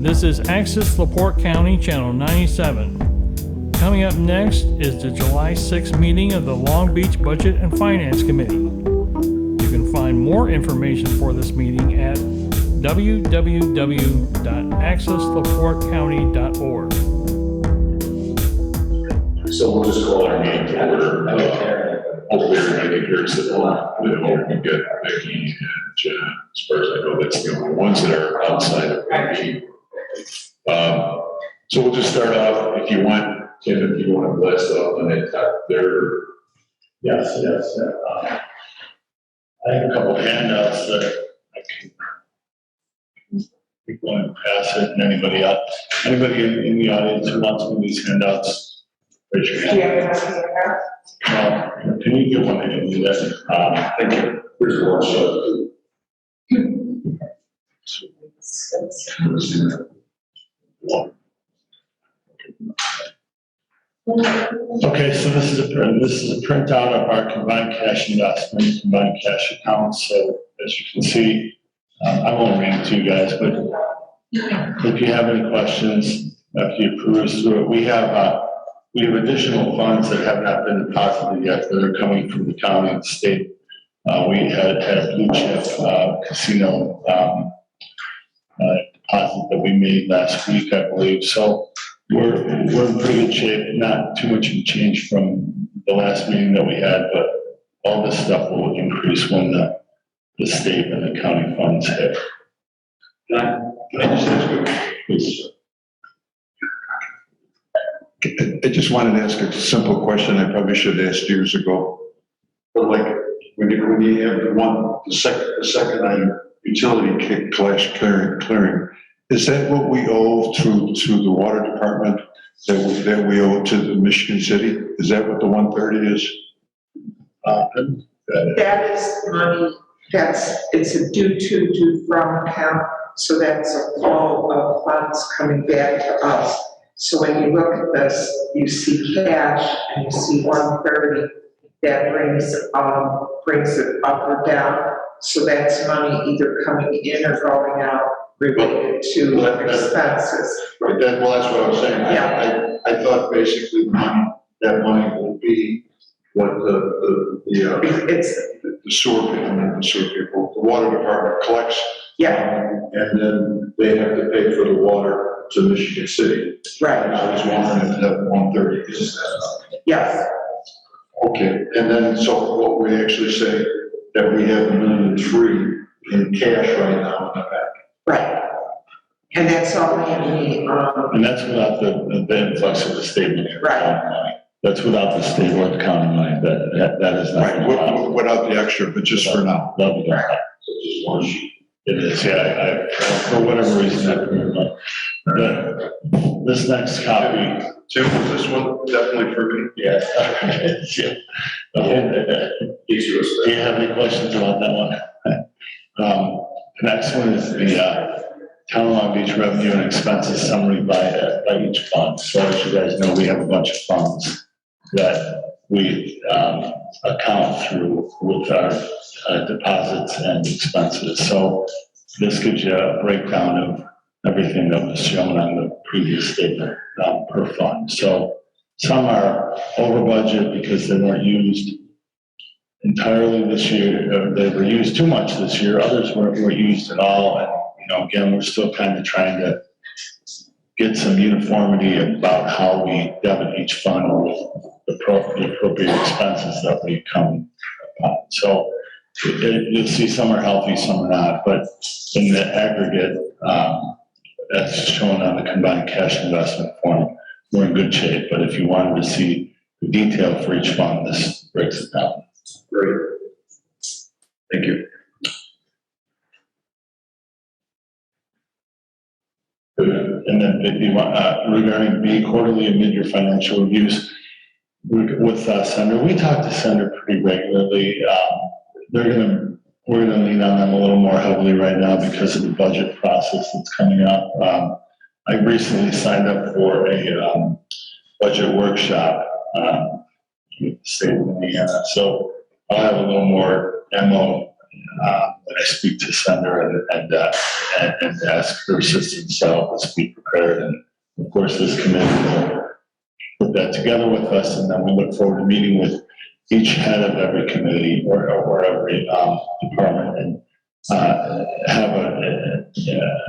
This is Access LaPorte County, Channel 97. Coming up next is the July 6th meeting of the Long Beach Budget and Finance Committee. You can find more information for this meeting at www.accesslaportecounty.org. So we'll just call our meeting to order. Hopefully everybody can hear us at home. We can get Becky and Jen. As far as I know, that's the only ones that are outside of Becky. So we'll just start off, if you want, Tim, if you want to bless up on that top there. Yes. I have a couple handouts that I can go and pass it, and anybody in the audience who wants one of these handouts, raise your hand. Can you get one of these? Thank you. Here's one shot. Okay, so this is a printout of our combined cash investment, combined cash accounts. So as you can see, I won't read it to you guys, but if you have any questions, after you peruse through it, we have additional funds that have not been deposited yet that are coming from the county and the state. We had a blue chip casino deposit that we made last week, I believe. So we're in pretty good shape. Not too much of a change from the last meeting that we had, but all this stuff will increase when the state and the county funds hit. Can I just ask you, please? I just wanted to ask a simple question I probably should have asked years ago. But like, when you have the second item, utility kick clearing, is that what we owe to the water department that we owe to the Michigan City? Is that what the 130 is? That is money it's a due from account, so that's a flow of funds coming back to us. So when you look at this, you see cash and you see 130, that brings it up or down. So that's money either coming in or going out related to expenses. Right, that's what I was saying. Yeah. I thought basically that money will be what the sewer people, the water department collects. Yeah. And then they have to pay for the water to Michigan City. Right. And I was wondering if that 130 is that. Yes. Okay, and then so what we actually say that we have $1.3 million in cash right now in the bank. Right. And that's all we And that's without the influx of the state money. Right. That's without the state or the county money. That is not. Right, without the extra, but just for now. That'll be done. So just one sheet. It is, yeah, for whatever reason, I couldn't remember. This next copy. Tim, is this one definitely for me? Yeah. Yeah. Do you have any questions about that one? The next one is the Town of Long Beach revenue and expenses summary by each fund. So as you guys know, we have a bunch of funds that we account through with our deposits and expenses. So this gives you a breakdown of everything that was shown on the previous statement per fund. So some are over budget because they weren't used entirely this year, or they were used too much this year. Others weren't used at all. And, again, we're still kind of trying to get some uniformity about how we debit each fund with the appropriate expenses that we come upon. So you'll see some are healthy, some are not, but in the aggregate, that's shown on the combined cash investment form, we're in good shape. But if you wanted to see the detail for each fund, this breaks it down. Great. Thank you. And then regarding B, quarterly and mid-year financial reviews with Sender. We talk to Sender pretty regularly. We're gonna lean on them a little more heavily right now because of the budget process that's coming up. I recently signed up for a budget workshop with the state of Indiana. So I'll have a little more ammo that I speak to Senator and ask for assistance to help us be prepared. And of course, this committee will put that together with us, and then we look forward to meeting with each head of every committee or every department and have an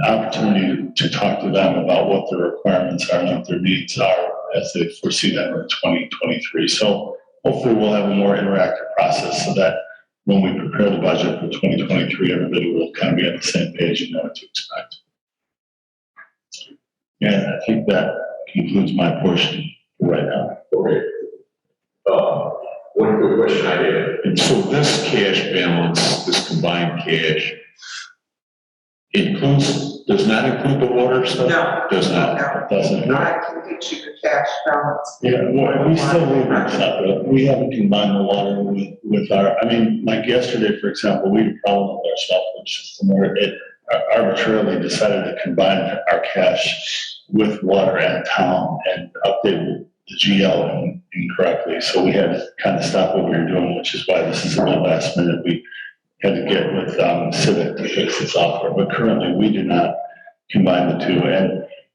opportunity to talk to them about what their requirements are and what their needs are as they foresee them in 2023. So hopefully we'll have a more interactive process so that when we prepare the budget for 2023, everybody will kind of be on the same page and know what to expect. And I think that concludes my portion right now. Okay. One quick question I had. And so this cash balance, this combined cash, does not include the water stuff? No. Does not? No. Doesn't. I can get you the cash balance. Yeah, well, we still leave it separate. We haven't combined the water with our, I mean, like yesterday, for example, we had a problem with our cell system where it arbitrarily decided to combine our cash with water and town and updated the GL incorrectly. So we had to kind of stop what we were doing, which is why this is a little last minute. We had to get with Civic to fix the software, but currently we do not combine the two.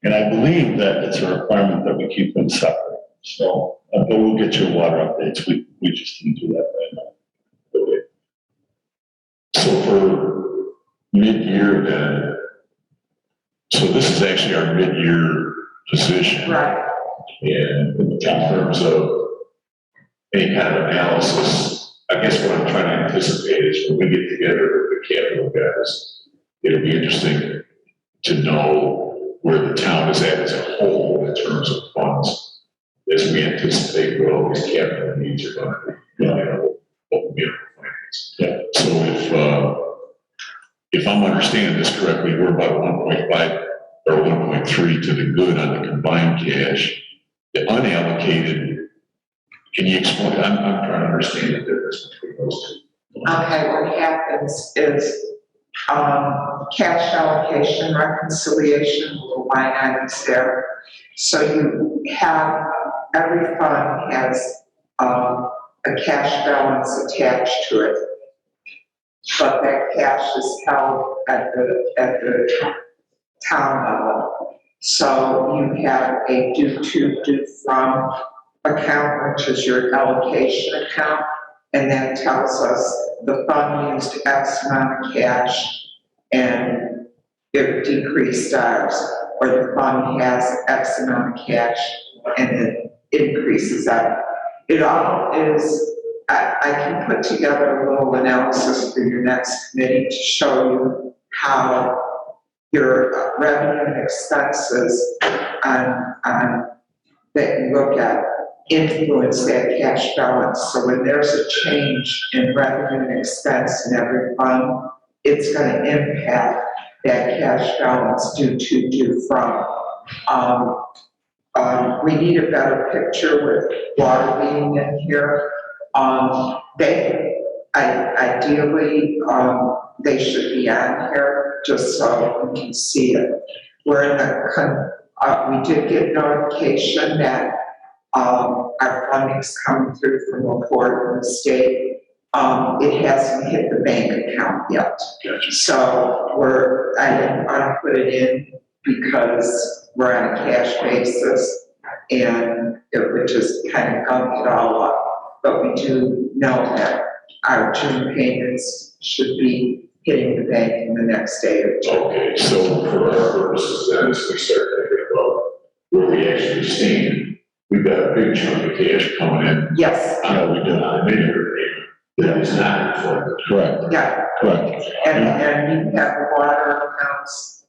And I believe that it's a requirement that we keep them separate. So, but we'll get you water updates. We just didn't do that right now. Okay. So for mid-year then, so this is actually our mid-year position. Right. And in terms of any kind of analysis, I guess what I'm trying to anticipate is when we get together with the capital guys, it'll be interesting to know where the town is at as a whole in terms of funds as we anticipate what all these capital needs are going to be, you know, what will be able to finance. Yeah. So if I'm understanding this correctly, we're about 1.5 or 1.3 to the good on the combined cash. The unallocated, can you explain? I'm trying to understand the difference between those two. Okay, what happens is, cash allocation reconciliation, the line items there. So you have, every fund has, a cash balance attached to it. But that cash is held at the town level. So you have a due from account, which is your allocation account, and that tells us the fund used X amount of cash and it decreased ours, or the fund has X amount of cash and it increases that. It all is, I can put together a little analysis for your next committee to show you how your revenue and expenses on that you look at influence that cash balance. So when there's a change in revenue and expense in every fund, it's going to impact that cash balance due from. We need a better picture with water being in here. Ideally, they should be on here just so we can see it. We're in we did get notification that our funding's coming through from a port in the state. It hasn't hit the bank account yet. Gotcha. So I didn't want to put it in because we're on a cash basis and it would just kind of gunk it all up. But we do know that our June payments should be hitting the bank in the next day or two. Okay, so for our purposes, then, as we start thinking about where we actually stand, we've got a big chunk of cash coming in. Yes, We do on a mid-year payment that is not reflected. Correct, yeah, correct. and you have the water accounts,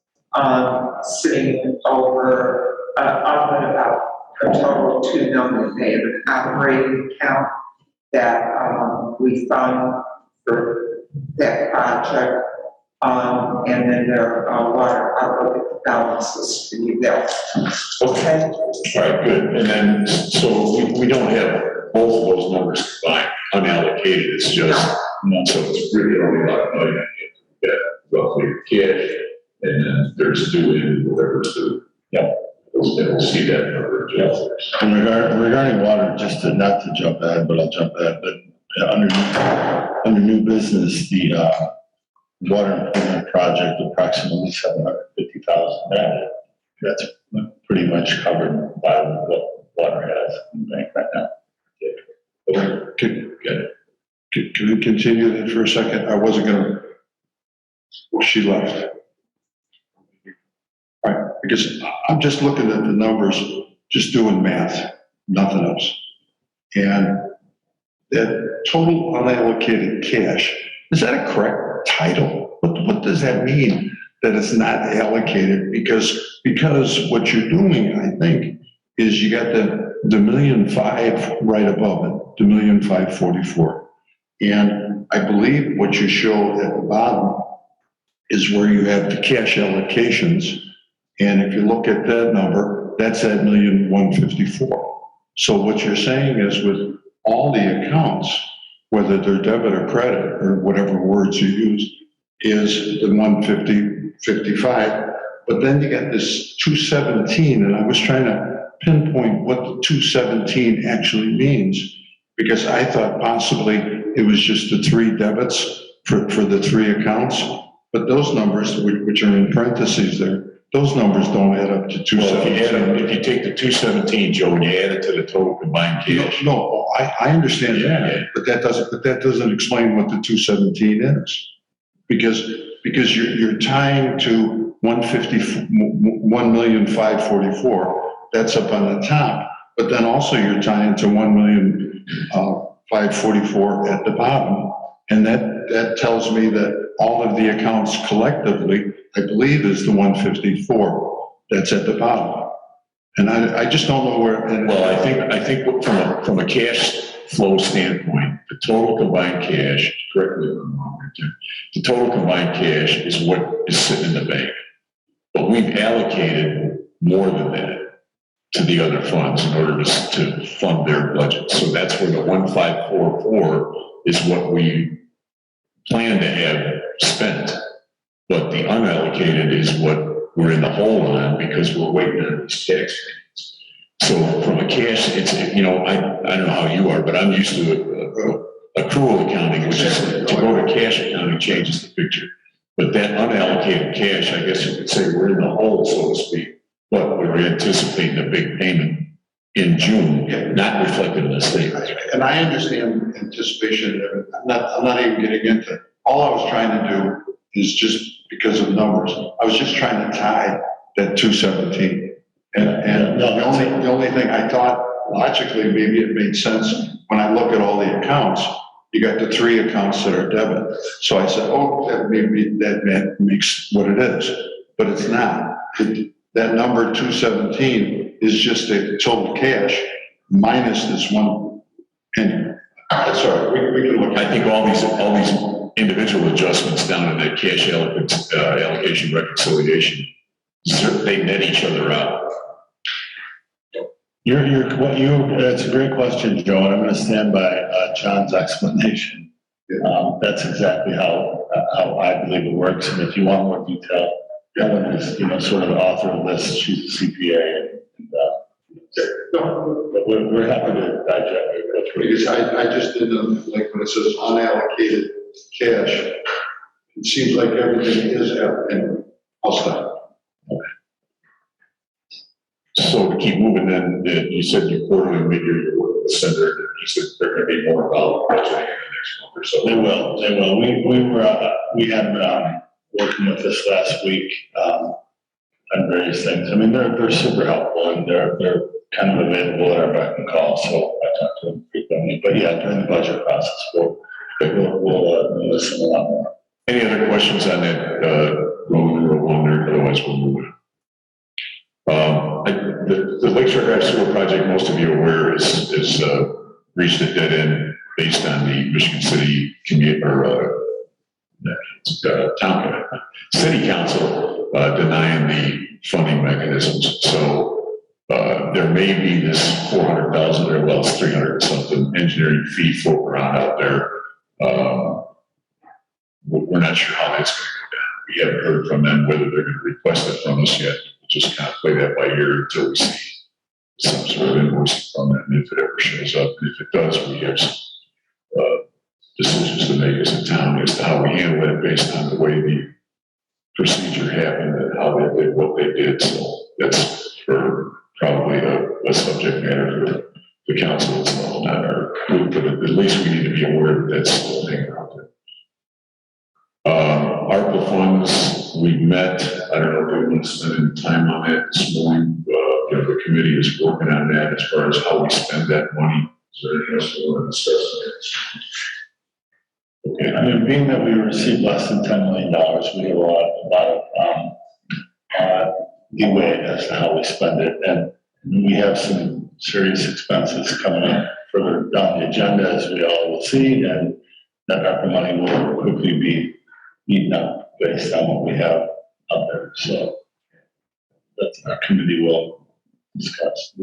sitting over, up at about a total of $2 million. They have an operating account that, we fund for that project. And then there are water, I'll look at the balances for you there. Okay? All right, good. And then, so we don't have both of those numbers combined, unallocated, it's just, so it's really only about $1 million. You get roughly cash, and then there's due in whatever's due. Yeah. We'll see that number. And regarding water, just to, not to jump ahead, but I'll jump ahead, but under new business, the water improvement project, approximately $750,000. That's pretty much covered by what water has in the bank right now. Can we continue that for a second? I wasn't gonna, well, she left. All right, because I'm just looking at the numbers, just doing math, nothing else. And that total unallocated cash, is that a correct title? What does that mean, that it's not allocated? Because what you're doing, I think, is you got the 1,000,005 right above it, the 1,000,544. And I believe what you show at the bottom is where you have the cash allocations. And if you look at that number, that's at 1,154. So what you're saying is with all the accounts, whether they're debit or credit or whatever words you use, is the 150, 55. But then you got this 217, and I was trying to pinpoint what the 217 actually means, because I thought possibly it was just the three debits for the three accounts. But those numbers, which are in parentheses there, those numbers don't add up to 217. If you take the 217, Joe, and you add it to the total combined cash. No, I understand Yeah. that, but that doesn't explain what the 217 is. Because you're tying to 1,544, that's up on the top, but then also you're tying to 1,544 at the bottom. And that tells me that all of the accounts collectively, I believe, is the 154 that's at the bottom. And I just don't know where. Well, I think from a cash flow standpoint, the total combined cash, correct me if I'm wrong, Tim, the total combined cash is what is sitting in the bank. But we've allocated more than that to the other funds in order to fund their budget. So that's where the 1,544 is what we plan to have spent. But the unallocated is what we're in the hole on because we're waiting on these tax payments. So from a cash, it's, I don't know how you are, but I'm used to accrual accounting, which is to go to cash accounting changes the picture. But that unallocated cash, I guess you could say we're in the hole, so to speak. But we're anticipating a big payment in June, not reflected in the statement. And I understand anticipation. I'm not even getting into it. All I was trying to do is just because of numbers. I was just trying to tie that 217. And the only thing I thought logically, maybe it made sense when I look at all the accounts, you got the three accounts that are debit. So I said, that makes what it is, but it's not. That number 217 is just the total cash minus this one. And that's all right. We can look. I think all these individual adjustments down in that cash allocation reconciliation, they net each other out. That's a great question, Joe, and I'm going to stand by John's explanation. That's exactly how I believe it works. And if you want more detail, Ellen is, sort of the author of this. She's a CPA, but we're happy to digest it. Because I just didn't, like when it says unallocated cash, it seems like everything is allocated. I'll stop. So to keep moving, then you said you quarterly meet your work with the center. You said they're going to be more involved budgeting in the next month or so. They will. We had working with this last week on various things. I mean, they're super helpful and they're kind of available at our beck and call. So I talk to them frequently. But yeah, during the budget process, we'll listen a lot more. Any other questions on that Roman numeral 1 there? Otherwise, we'll move on. The Lakeshore Drive Sewer Project, most of you are aware, is reached a dead end based on the Michigan City town city council denying the funding mechanisms. So there may be this 400,000 or well, it's 300 something engineering fee floating around out there. We're not sure how that's going to go down. We haven't heard from them whether they're going to request it from us yet. We'll just kind of play that by ear until we see some sort of invoice from them if it ever shows up. And if it does, we have some decisions to make as a town as to how we handle it based on the way the procedure happened and how they did what they did. So that's for probably a subject matter for the council itself, not our, but at least we need to be aware that that's still hanging out there. ARPA funds, we met, I don't know if we want to spend any time on that this morning. The committee is working on that as far as how we spend that money. Is there anything else we want to discuss? Okay. I mean, being that we received less than $10 million, we have a lot of leeway as to how we spend it. And we have some serious expenses coming up further down the agenda, as we all will see, and that ARPA money will quickly be eaten up based on what we have out there. So that's our committee will discuss.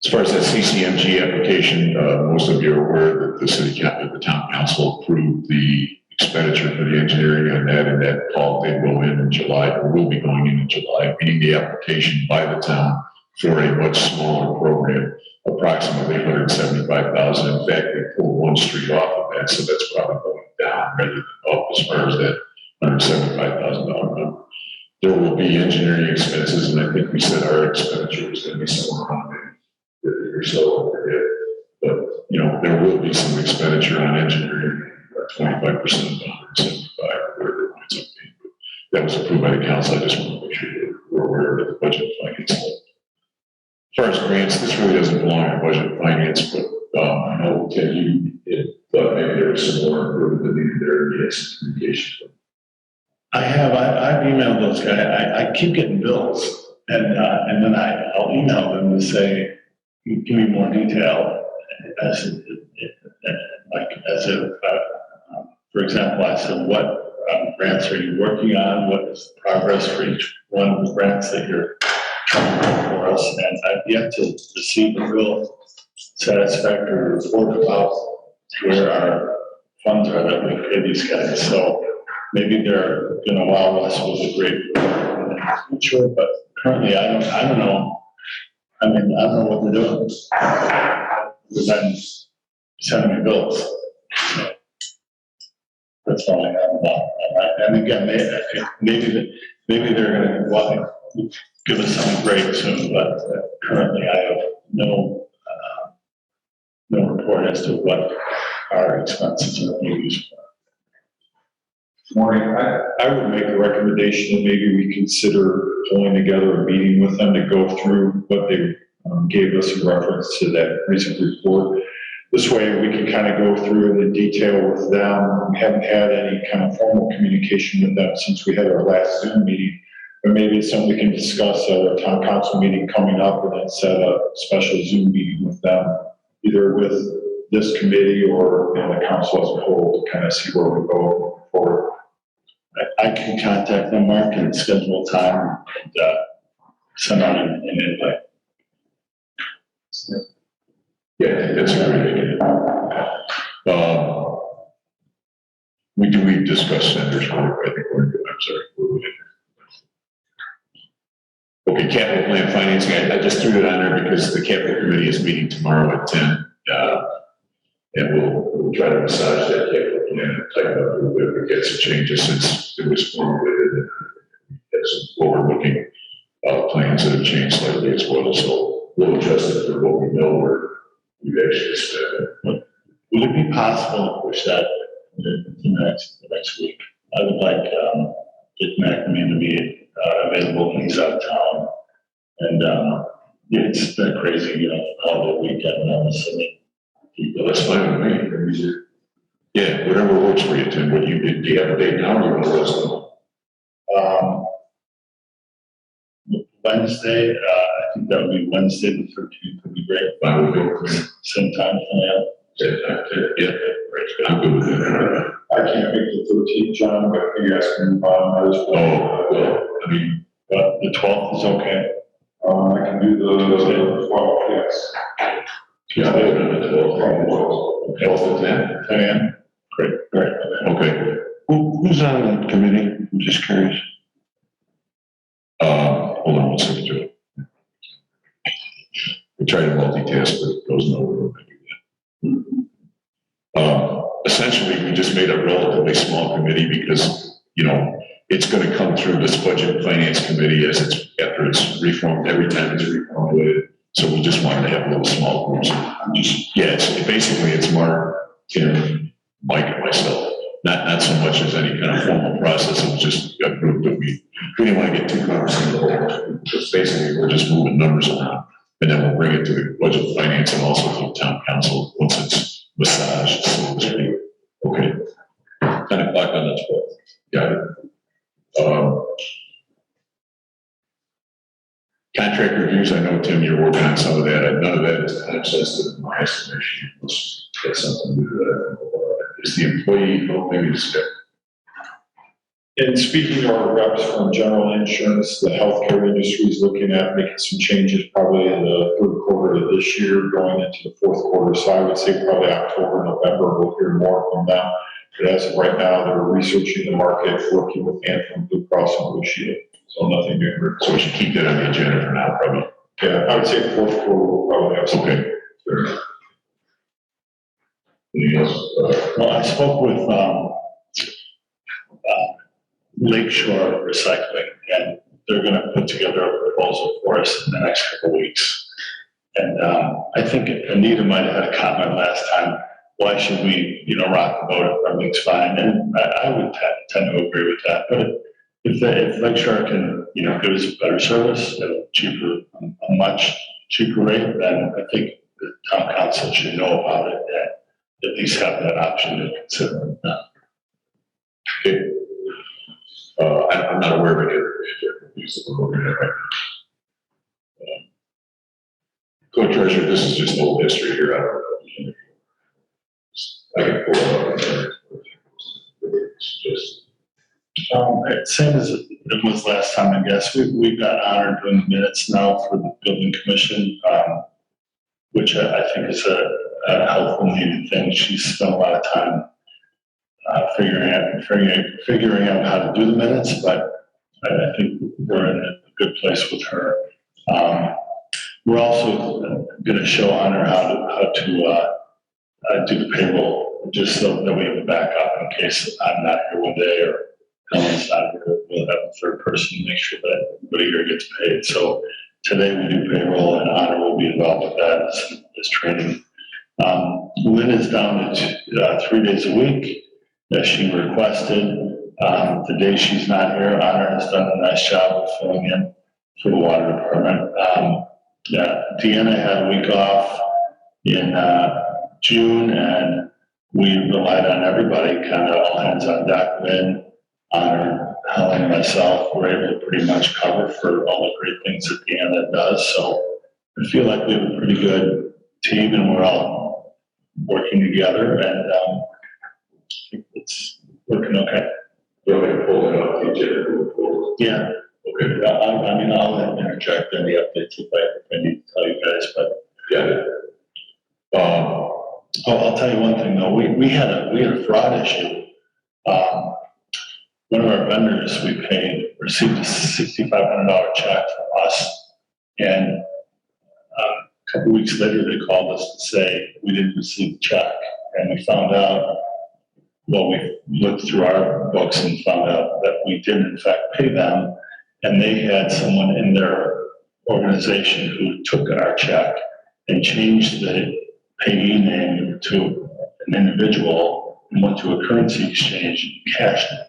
As far as that CCMG application, most of you are aware that the town council approved the expenditure for the engineering on that, and that all did go in July, or will be going in July, meaning the application by the town for a much smaller program, approximately $175,000. In fact, we pulled one street off of that, so that's probably going down rather than up as far as that $175,000 number. There will be engineering expenses, and I think we said our expenditure was going to be somewhere around $50 or so. But, there will be some expenditure on engineering, 25% of the 175, whatever it winds up being. But that was approved by the council. I just want to make sure that we're aware of the budget and finance. As far as grants, this really doesn't belong in budget and finance, but I know, Ted, you thought maybe there was some more improvement that needed there, and yes, communication. I've emailed those guys. I keep getting bills, and then I'll email them and say, give me more detail for example, I said, what grants are you working on? What is the progress for each one of the grants that you're trying to work for us? And I've yet to receive a real satisfactory report about where our funds are that we pay these guys. So maybe they're going to wow us with a great report in the future, but currently I don't know. I mean, I don't know what they're doing. Then sending me bills. So that's all I have about that. And again, maybe they're going to want to give us something great soon, but currently I have no report as to what our expenses are being used for. Morning. I would make a recommendation that maybe we consider pulling together a meeting with them to go through what they gave us in reference to that recent report. This way we can kind of go through it in detail with them. We haven't had any kind of formal communication with them since we had our last Zoom meeting. But maybe it's something we can discuss at a town council meeting coming up, and then set a special Zoom meeting with them, either with this committee or the council as a whole, to kind of see where we go forward. I can contact them, Mark, and schedule time and send out an invite. Yeah, that's a great idea. We discussed Sanders, I think I'm sorry. Okay, capital plan financing, I just threw it on there because the capital committee is meeting tomorrow at 10. And we'll try to massage that capital plan and tighten up a little bit. We get some changes since it was formulated. And that's forward-looking plans that have changed slightly as well. So we'll adjust it for what we know where we've actually spent. Would it be possible to push that to next week? I would like Dick McNamee to be available when he's out of town. And it's been crazy, holiday weekend and all this. Well, that's fine with me. Yeah, whatever works for you, Tim. What do you have a date now or you want to let us know? Wednesday, I think that would be Wednesday the 13th would be great. Fine with me. Same time, Yeah, right. I'm good with that. I can't make the 13th, John, but you guys can, I just. Oh, well, I mean, the 12th is okay. I can do the 12th, yes. yeah, I'm good on the 12th to 10. 10 a.m. Great. Okay. Who's on that committee? I'm just curious. Hold on 1 second, Joe. We try to multitask, but it goes nowhere when I do that. Essentially, we just made a relatively small committee because, you know, it's gonna come through this budget and finance committee after it's reformed, every time it's reformulated. So we just wanted to have little small groups. Basically it's Mark, Tim, Mike, and myself. Not so much as any kind of formal process, it was just a group that we didn't want to get too cumbersome. Because basically, we're just moving numbers around, and then we'll bring it to the budget and finance and also to the town council once it's massaged, so to speak. Okay. 10 o'clock on the 12th. Got it. Contract reviews, I know, Tim, you're working on some of that. None of that is time sensitive in my estimation. That's something to do with that. Is the employee, maybe it's, And speaking to our reps from general insurance, the healthcare industry is looking at making some changes probably in the third quarter of this year, going into the fourth quarter. So I would say probably October, November, we'll hear more from them. But as of right now, they're researching the market, working with Anthem, Blue Cross and Blue Shield. So nothing new. so we should keep that on the agenda for now, probably. Yeah, I would say fourth quarter will probably have some. Okay. Fair enough. Anything else? Well, I spoke with, Lakeshore Recycling, and they're gonna put together a proposal for us in the next couple of weeks. And, I think Anita might have had a comment last time, why should we, rock the boat if everything's fine? And I would tend to agree with that, but if Lakeshore can, give us a better service at a cheaper, a much cheaper rate, then I think the town council should know about it and at least have that option to consider. Okay. I'm not aware of any other reviews that we're looking at right now. Co-treasurer, this is just old history here. I can pull it up. It's just. Same as it was last time, I guess. We've got honored doing the minutes now for the building commission, which I think is a helpful needed thing. She's spent a lot of time figuring out how to do the minutes, but I think we're in a good place with her. We're also going to show Honor how to do the payroll, just so that we have a backup in case I'm not here one day or Helen's not here. We'll have a third person to make sure that everybody here gets paid. So today we do payroll, and Honor will be involved with that as training. Lynn is down to 3 days a week, as she requested. The day she's not here, Honor has done a nice job of filling in for the water department. Deanna had a week off in June, and we relied on everybody, kind of all hands on deck. Lynn, Honor, Helen, and myself were able to pretty much cover for all the great things that Deanna does. So I feel like we have a pretty good team, and we're all working together, and I think it's working okay. Go ahead and pull it up, TJ. Yeah. Okay. I'll interject any updates if I need to tell you guys, but Got it. I'll tell you one thing though. We had a fraud issue. One of our vendors we paid received a $6,500 check from us, and a couple weeks later they called us to say we didn't receive the check, and we found out. Well, we looked through our books and found out that we did in fact pay them, and they had someone in their organization who took our check and changed the payee name to an individual and went to a currency exchange and cashed it.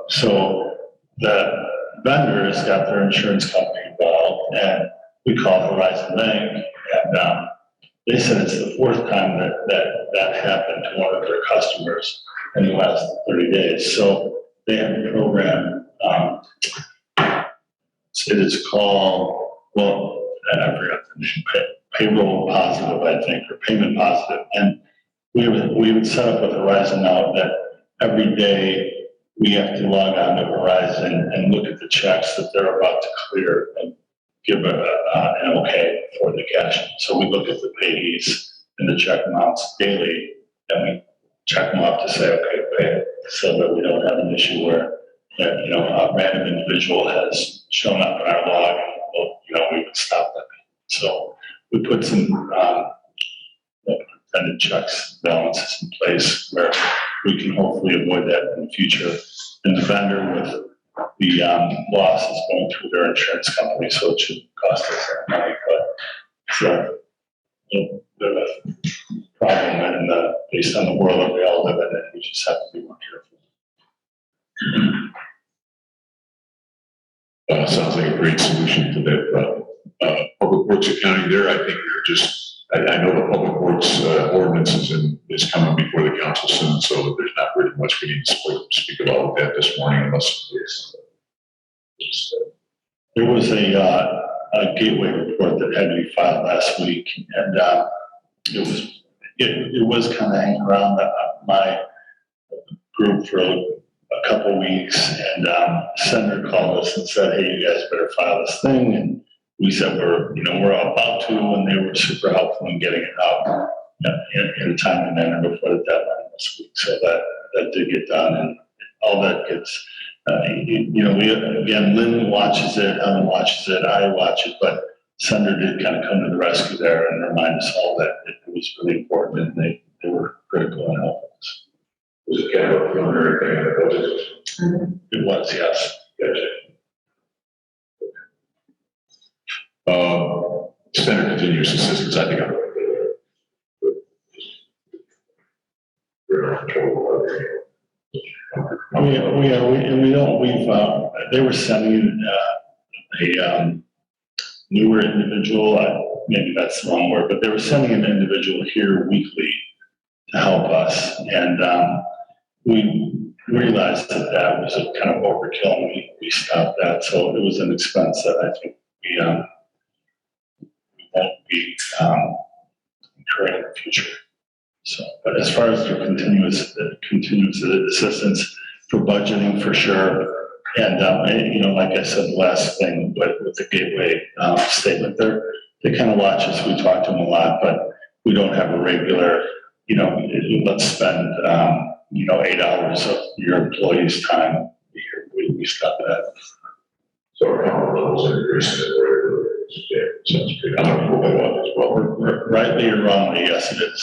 So the vendors got their insurance company involved, and we called Horizon Bank, and they said it's the fourth time that happened to one of their customers in the last 30 days. So they have a program, it is called, well, I forgot the name, Payroll Positive, I think, or Payment Positive. And we would set up with Horizon now that every day we have to log on to Horizon and look at the checks that they're about to clear and give an okay for the cash. So we look at the payees and the check amounts daily, and we check them off to say, okay, pay it, so that we don't have an issue where, a random individual has shown up in our log, and, we would stop that. So we put some unexpended checks, balances in place where we can hopefully avoid that in the future. And the vendor with the losses going through their insurance company, so it shouldn't cost us that money, but it's a little bit of a problem and based on the world that we all live in, and we just have to be more careful. Sounds like a great solution to that problem. Public Works Accounting there, I think they're just, I know the Public Works ordinance is coming before the council soon, so there's not really much we need to speak about with that this morning unless there's. There was a gateway report that had to be filed last week, and it was kind of hanging around my group for a couple weeks, and Senator called us and said, "Hey, you guys better file this thing." And we said we're about to, and they were super helpful in getting it out in a timely manner before the deadline this week. So that did get done, and all that gets. Lynn watches it, Ellen watches it, I watch it, but Senator did kind of come to the rescue there and remind us all that it was really important, and they were critical in helping us. Was it kind of a preliminary thing on the budget? It was, yes. Gotcha. Standard continuous assistance, I think I'm. They were sending a newer individual, maybe that's the wrong word, but they were sending an individual here weekly to help us. And we realized that was a kind of overkill, and we stopped that. So it was an expense that I think we won't be incurring in the future. So, but as far as the continuous assistance for budgeting, for sure. And, like I said, the last thing, but with the gateway statement there, they kind of watch us. We talk to them a lot, but we don't have a regular, let's spend, 8 hours of your employee's time a year. We stop that. So our power levels are increasing. Yeah, sounds good. I'm gonna pull that out as well. Rightly or wrongly, yes, it is.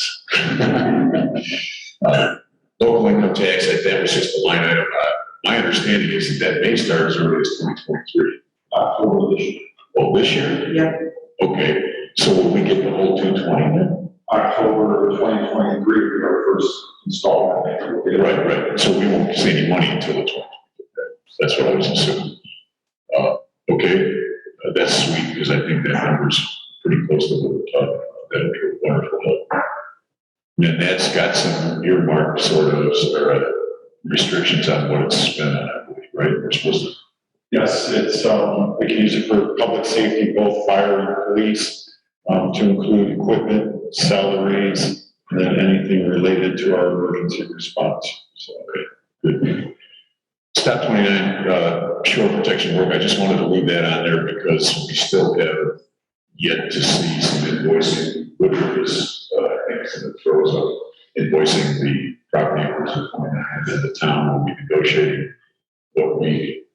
Local income tax, that was just a line item. My understanding is that may start as early as 2023. October this year. Oh, this year? Yeah. Okay, so will we get the whole 220 then? October 2023, we our first installment. Right. So we won't see any money until the 20th. That's what I was assuming. Okay, that's sweet, because I think that number's pretty close to what we're talking about. That'd be a wonderful help. And that's got some earmarked sort of restrictions on what it's spent on, I believe, right? We're supposed to. Yes, it's, we can use it for public safety, both fire and police, to include equipment, salaries, and then anything related to our emergency response. So, Okay, good. Stop 29, shore protection work, I just wanted to leave that on there because we still have yet to see some invoicing. Woodward is, I think, in the throes of invoicing the property owners of 29, and then the town will be negotiating what we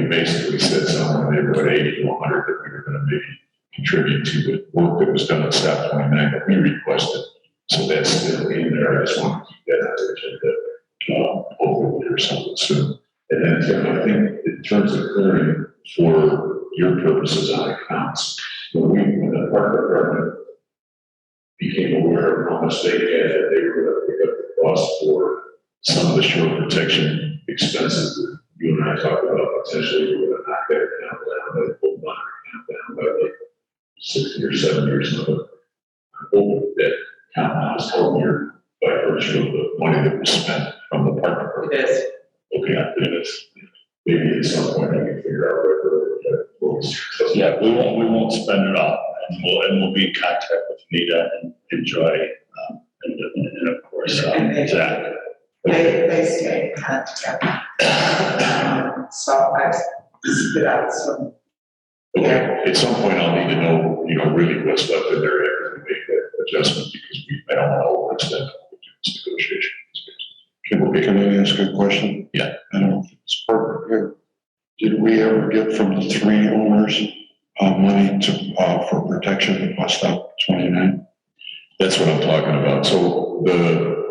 basically said somewhere in the neighborhood 80 to 100 that we were going to maybe contribute to the work that was done at Stop 29 that we requested. So that's still in there. I just want to keep that on the agenda. Hopefully we'll hear something soon. And then, Tim, I think in terms of clearing for your purposes on accounts, when the park department became aware of how much they had, that they were going to pick up the cost for some of the shore protection expenses that you and I talked about, potentially we would have knocked that account down, that whole account down by like 60 or 70 or something. I hope that account now is healthier by virtue of the money that was spent from the park department. It is. Okay, it is. Maybe at some point I can figure out what. Yeah, we won't spend it all, and we'll be in contact with Anita and Joy, and of course, Zach. They stay in contact. So I spit out some. Okay, at some point I'll need to know, really what's left in there after we make that adjustment, because I don't want to overextend this negotiation. Can I ask a question? Yeah. I don't know if it's part here. Did we ever get from the 3 owners money for protection of West Stop 29? That's what I'm talking about. So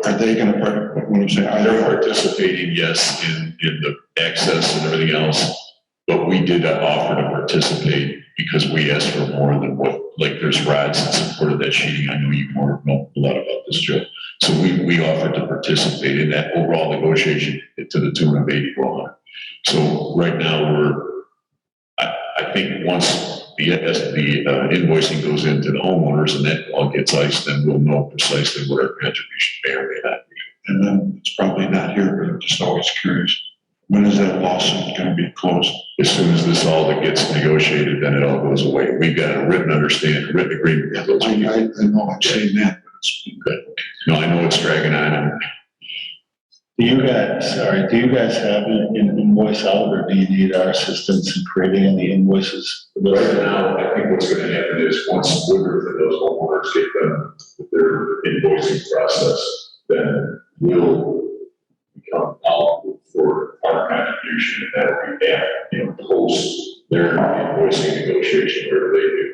Are they gonna, what I'm saying, are they're they, participating, yes, in the access and everything else, but we did offer to participate because we asked for more than what, like there's rods that supported that sheeting. I know you more know a lot about this, Joe. So we offered to participate in that overall negotiation to the tune of $81. So right now I think once the invoicing goes into the homeowners and that all gets iced, then we'll know precisely what our contribution may or may not be. and then it's probably not here, but I'm just always curious. When is that lawsuit gonna be closed? As soon as this all that gets negotiated, then it all goes away. We've got a written understanding, written agreement with those I people. know I'm saying that, but it's Good. No, I know it's dragging on and Do you guys have an invoice out, or do you need our assistance in creating any invoices? right now, I think what's gonna happen is once Woodruff and those homeowners get done with their invoicing process, then we'll become eligible for our contribution, and that'll be at, post their invoicing negotiation, whatever they do.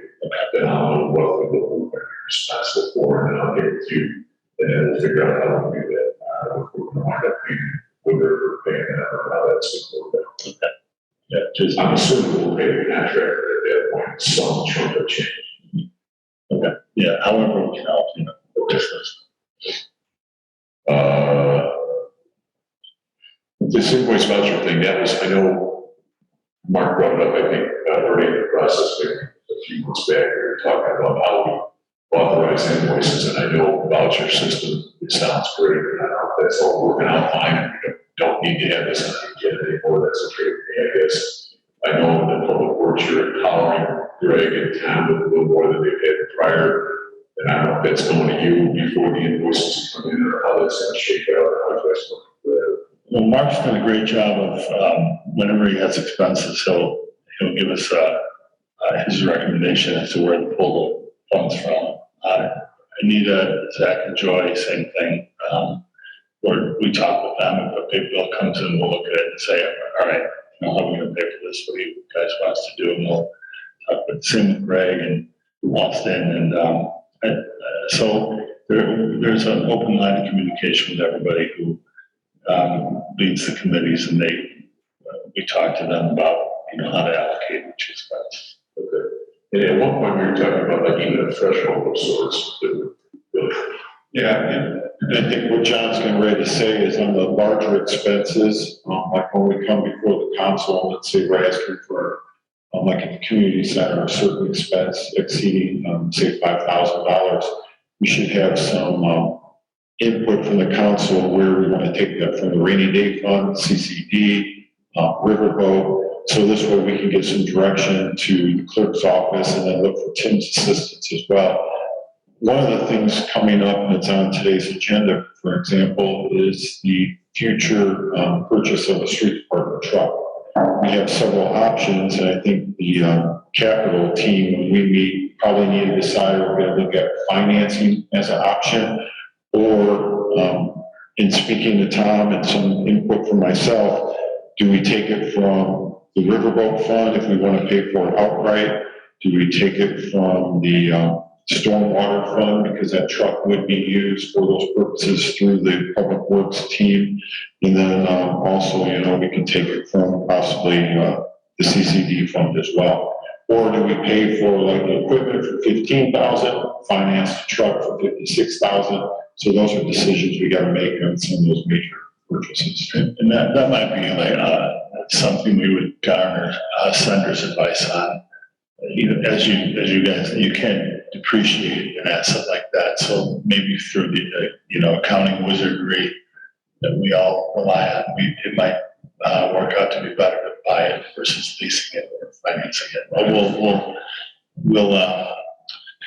Then I'll know what we're responsible for, and I'll give it to you, and then we'll figure out how to do that. If we're gonna wind up paying Woodruff or paying that, or how that's gonna work out. Yeah, just, I'm assuming we'll pay the contractor at that point, some chunk of change. yeah, however we can help, the business. This invoice voucher thing, that was, I know Mark brought it up, I think, already in the process, maybe a few months back, we were talking about how we authorize invoices, and I know voucher system, it sounds great, and I don't know if that's all working out fine, and we don't need to have this on the agenda anymore, that's okay with me, I guess. I know in the public works, you're empowering Greg and Tom with a little more than they've had prior, and I don't know if that's going to you before the invoices come in, or how that's gonna shake out, or how that's going to. Well, Mark's done a great job of, whenever he has expenses, he'll give us, his recommendation as to where to pull the funds from. Anita, Zach, and Joy, same thing. Where we talk with them, if a big bill comes in, we'll look at it and say, all right, how are we gonna pay for this? What do you guys want us to do? And we'll talk with Sim and Greg and Austin, and so there's an open line of communication with everybody who leads the committees, and we talk to them about, how to allocate each expense. Okay. And at one point, we were talking about like even a threshold of sorts. Yeah, and I think what John's getting ready to say is on the larger expenses, like when we come before the council, let's say we're asking for, like at the community center, a certain expense exceeding, say $5,000, we should have some, input from the council where we want to take that from the rainy day fund, CCD, riverboat. So this way we can get some direction to the clerk's office and then look for Tim's assistance as well. One of the things coming up, and it's on today's agenda, for example, is the future purchase of a street department truck. We have several options, and I think the capital team, when we meet, probably need to decide we're going to look at financing as an option, or in speaking to Tom and some input from myself, do we take it from the riverboat fund if we want to pay for it outright? Do we take it from the stormwater fund, because that truck would be used for those purposes through the public works team? And then also, we can take it from possibly the CCD fund as well. Or do we pay for like the equipment for $15,000, finance the truck for $56,000? So those are decisions we got to make on some of those major purchases. And that might be like something we would garner sender's advice on. As you guys, you can depreciate an asset like that. So maybe through the, accounting wizardry that we all rely on, it might work out to be better to buy it versus leasing it or financing it. But we'll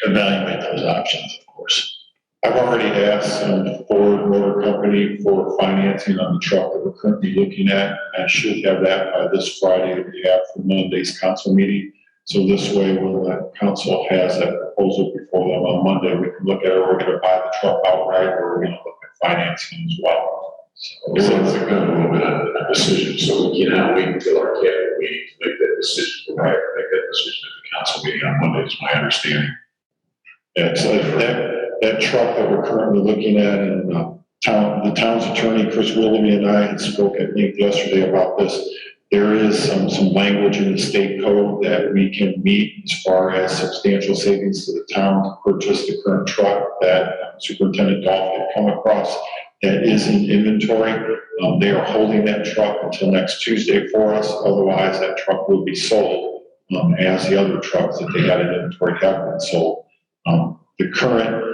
evaluate those options, of course. I've already asked Ford Motor Company for financing on the truck that we're currently looking at. I should have that by this Friday that we have for Monday's council meeting. So this way, when the council has that proposal before them on Monday, we can look at it, we're going to buy the truck outright, or we're going to look at financing as well. So it's a good movement on the decision, so we cannot wait until our cabinet meeting to make that decision. We're right to make that decision at the council meeting on Monday, is my understanding. Yeah, so that truck that we're currently looking at, and the town's attorney, Chris Willoughby, and I had spoke at length yesterday about this. There is some language in the state code that we can meet as far as substantial savings to the town to purchase the current truck that Superintendent Dolph had come across that is in inventory. They are holding that truck until next Tuesday for us. Otherwise, that truck will be sold, as the other trucks that they had in inventory have been sold. The current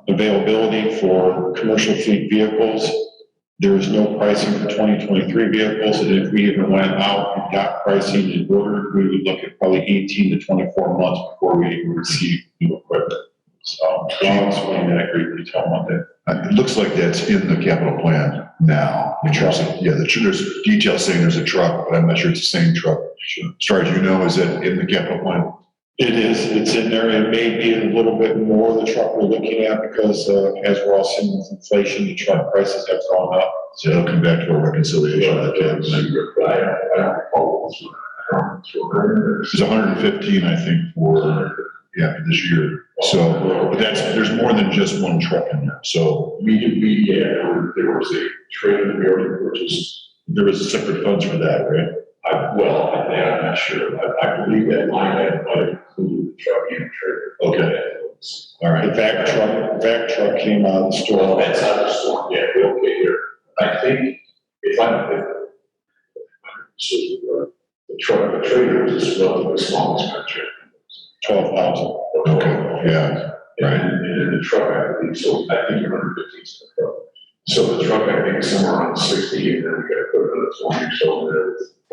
availability for commercial fleet vehicles, there is no pricing for 2023 vehicles, and if we even went out and got pricing and ordered, we would look at probably 18 to 24 months before we even receive new equipment. So I'll explain that briefly to Monday. It looks like that's in the capital plan now. The truck. Yeah, there's details saying there's a truck, but I'm not sure it's the same truck. As far as you know, is it in the capital plan? It is, it's in there. It may be a little bit more the truck we're looking at because as we're all seeing with inflation, the truck prices have gone up. So it'll come back to a reconciliation. I don't recall. It's 115, I think, for this year. So, but there's more than just one truck in there. So There was a trailer we already purchased. there was separate funds for that, right? I'm not sure. I believe that line item might include the truck and trailer. Okay. All right. The vac truck came out of the store. That's out of the store. Yeah, we're okay here. I think the trailer was just relatively small, it's not trailer. 12,000. Okay, yeah. Right. And the truck, I believe, so I think 115 is the truck. So the truck, I think, is somewhere around 60, and then we got to put another 20 or so in there,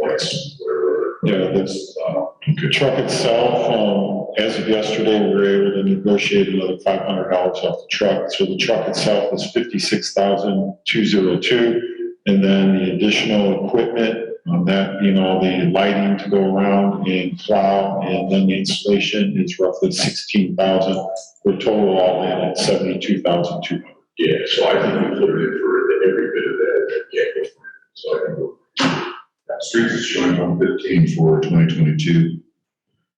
lights, whatever. Yeah, the truck itself, as of yesterday, we were able to negotiate another $500 off the truck. So the truck itself is $56,202. And then the additional equipment, that being all the lighting to go around and plow, and then the installation is roughly $16,000. For total all in at $72,200. Yeah, so I think we put it in for every bit of that, yeah. So I think Streets is showing 115 for 2022,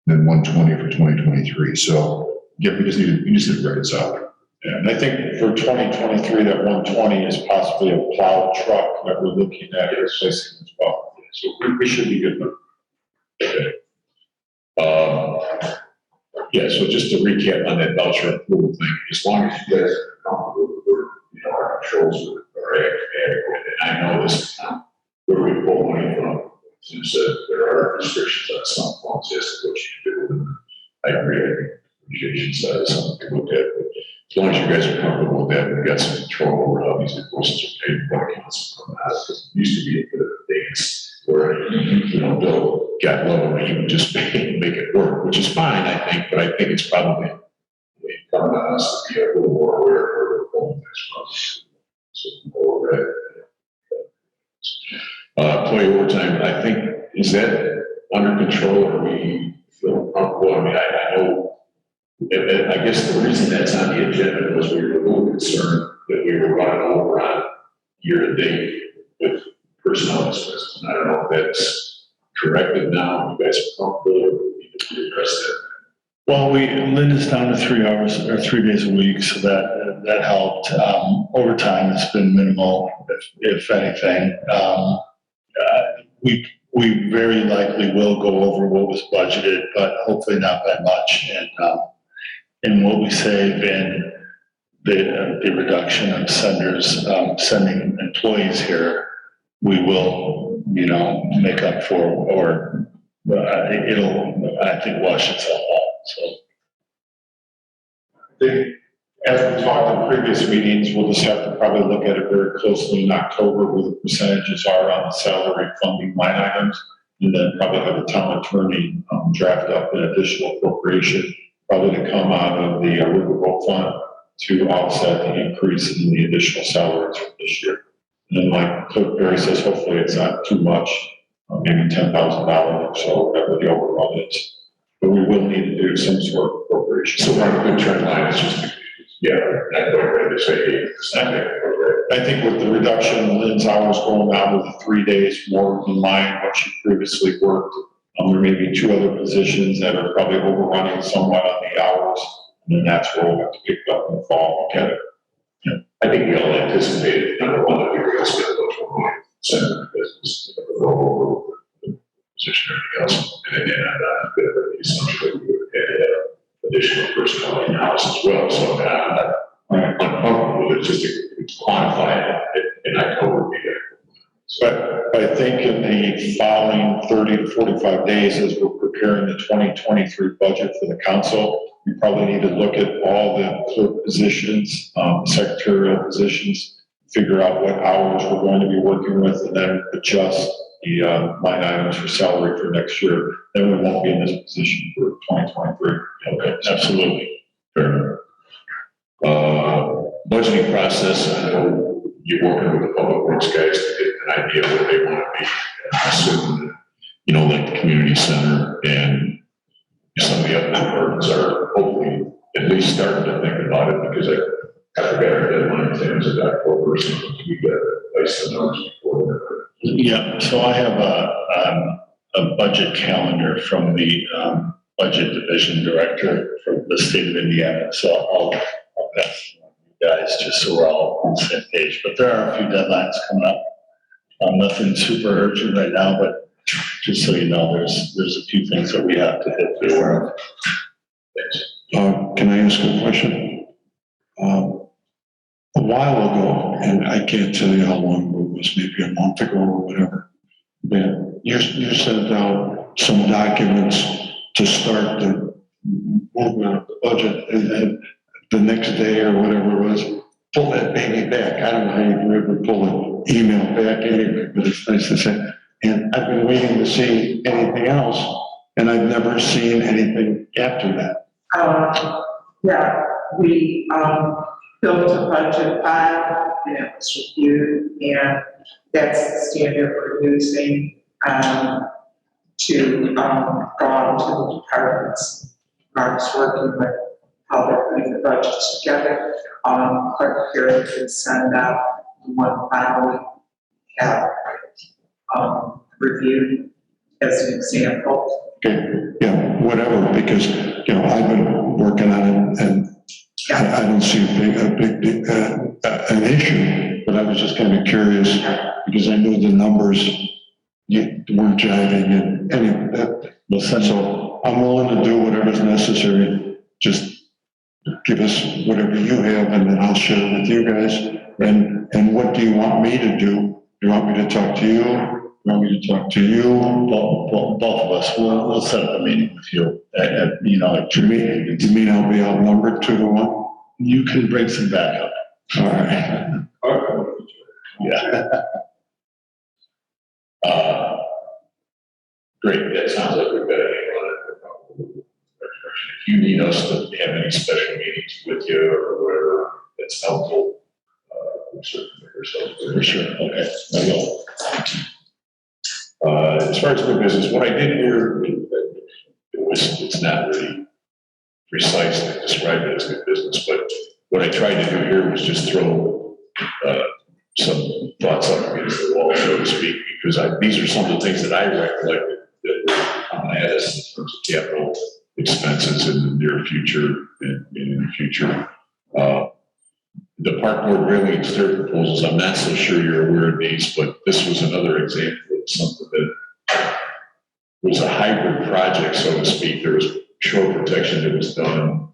then 120 for 2023. So, yeah, we just need to reconcile. Yeah, and I think for 2023, that 120 is possibly a plow truck that we're looking at replacing as well. So we should be good. Okay. Yeah, so just to recap on that voucher approval thing, as long as you guys are comfortable with, our controls are adequate, and I know this, where we pull money from, since there are restrictions on some funds as to what you can do. And I agree, I think appreciation side is something to look at, but as long as you guys are comfortable with that, we've got some control over how these invoices are paid, what accounts come out, because it used to be a bit of a dance where, Bill got low and he would just make it work, which is fine, I think, but I think it's probably incumbent on us to be a little more aware of where we're going this month. So, more aware. Employee overtime, I think, is that under control, or we feel comfortable? I mean, I know, I guess the reason that's on the agenda was we were a little concerned that we were running over on year to date with personnel expenses. And I don't know if that's corrected now, you guys are comfortable, or we need to address that. Well, Linda's down to 3 hours or 3 days a week, so that helped. Overtime has been minimal, if anything. We very likely will go over what was budgeted, but hopefully not by much. And what we save in the reduction of sending employees here, we will, make up for, or it'll, I think, wash itself out. So I think, as we talked in previous meetings, we'll just have to probably look at it very closely in October where the percentages are on the salary funding line items, and then probably have the town attorney draft up an additional appropriation, probably to come out of the riverboat fund to offset the increase in the additional salaries for this year. And then like Clerk Perry says, hopefully it's not too much, maybe $10,000 or so, whatever the overall is. But we will need to do some sort of appropriation. So we're on a good trend line, it's just, not quite ready to say 8%. I think with the reduction in Lynn's hours going down to the 3 days, more in line with what she previously worked. There may be 2 other positions that are probably overrunning somewhat on the hours. And then that's where we'll have to pick up in the fall and get it. I think we all anticipated, number one, that we were going to spend much more money sending the business, over the position or anything else. And then a bit of the assumption that we would have additional personnel in-house as well. So I'm uncomfortable with it, just to quantify it in October. But I think in the following 30 to 45 days, as we're preparing the 2023 budget for the council, we probably need to look at all the clerk positions, secretarial positions, figure out what hours we're going to be working with, and then adjust the line items for salary for next year. Then we won't be in this position for 2023. Okay, absolutely. Fair enough. Budgeting process, I know you're working with the public works guys to get an idea of what they want to be. I assume that, you know, like the community center and some of the other departments are hopefully at least starting to think about it, because I forgot our deadline, I think it was October or something. We got to place the numbers before. Yeah, so I have a budget calendar from the budget division director from the state of Indiana. So I'll pass it on to you guys just so we're all on the same page. But there are a few deadlines coming up. Nothing super urgent right now, but just so you know, there's a few things that we have to hit before. Can I ask a question? A while ago, and I can't tell you how long ago it was, maybe a month ago or whatever, that you sent out some documents to start the movement of the budget, and then the next day or whatever it was, pull that baby back. I don't know how you can ever pull an email back anyway, but it's nice to say. And I've been waiting to see anything else, and I've never seen anything after that. Yeah, we, built a budget file and it was reviewed, and that's the standard we're using, to, go out to the departments. Mark's working with how they're putting the budgets together. Clerk Carey can send out the one file we have, reviewed as an example. Okay, yeah, whatever, because, you know, I've been working on it, and I don't see an issue, but I was just kind of curious, because I knew the numbers weren't jiving, and anyway, so I'm willing to do whatever's necessary. Just give us whatever you have, and then I'll share it with you guys. And what do you want me to do? You want me to talk to you? You want me to talk to you? Both of us, we'll set up a meeting with you. You know, You mean I'll be outnumbered 2-1? you can bring some backup. All right. Yeah. Great, that sounds like we've got a handle on it. If you need us to have any special meetings with you or whatever, that's helpful. We certainly make ourselves. For sure, okay. I will. As far as new business, what I did here, it's not really precise to describe it as good business, but what I tried to do here was just throw some thoughts up against the wall, so to speak, because these are some of the things that I recollected that were coming at us in terms of capital expenses in the near future and in the future. The park board railing and stair proposals, I'm not so sure you're aware of these, but this was another example of something that was a hybrid project, so to speak. There was shore protection that was done,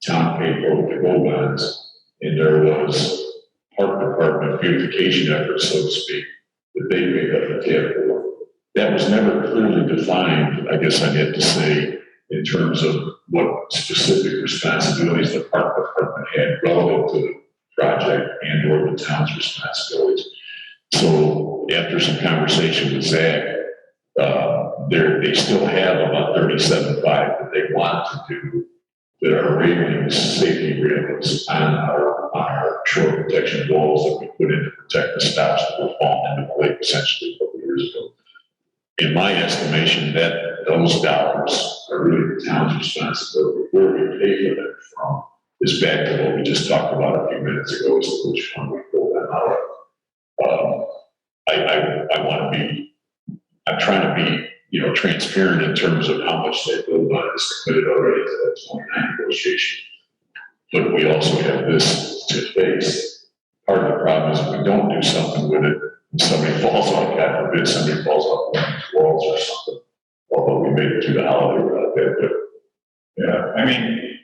town paid for with the gold bonds, and there was park department beautification efforts, so to speak, that they picked up the tab for. That was never clearly defined, I guess I'd have to say, in terms of what specific responsibilities the park department had relative to the project and or the town's responsibilities. So after some conversation with Zach, they still have about 37.5 that they want to do that are railings, safety railings on our shore protection walls that we put in to protect the stops that were falling into the lake essentially a couple of years ago. In my estimation, that those dollars are really the town's responsibility. Where we pay for them from is back to what we just talked about a few minutes ago, is which fund we pull them out of. I want to be, I'm trying to be, transparent in terms of how much that bill bond is committed already to that 29 negotiation. but we also have this to face. Part of the problem is if we don't do something with it, and somebody falls off, God forbid, somebody falls off one of these walls or something. Although we made it to the holiday without that, but Yeah, I mean,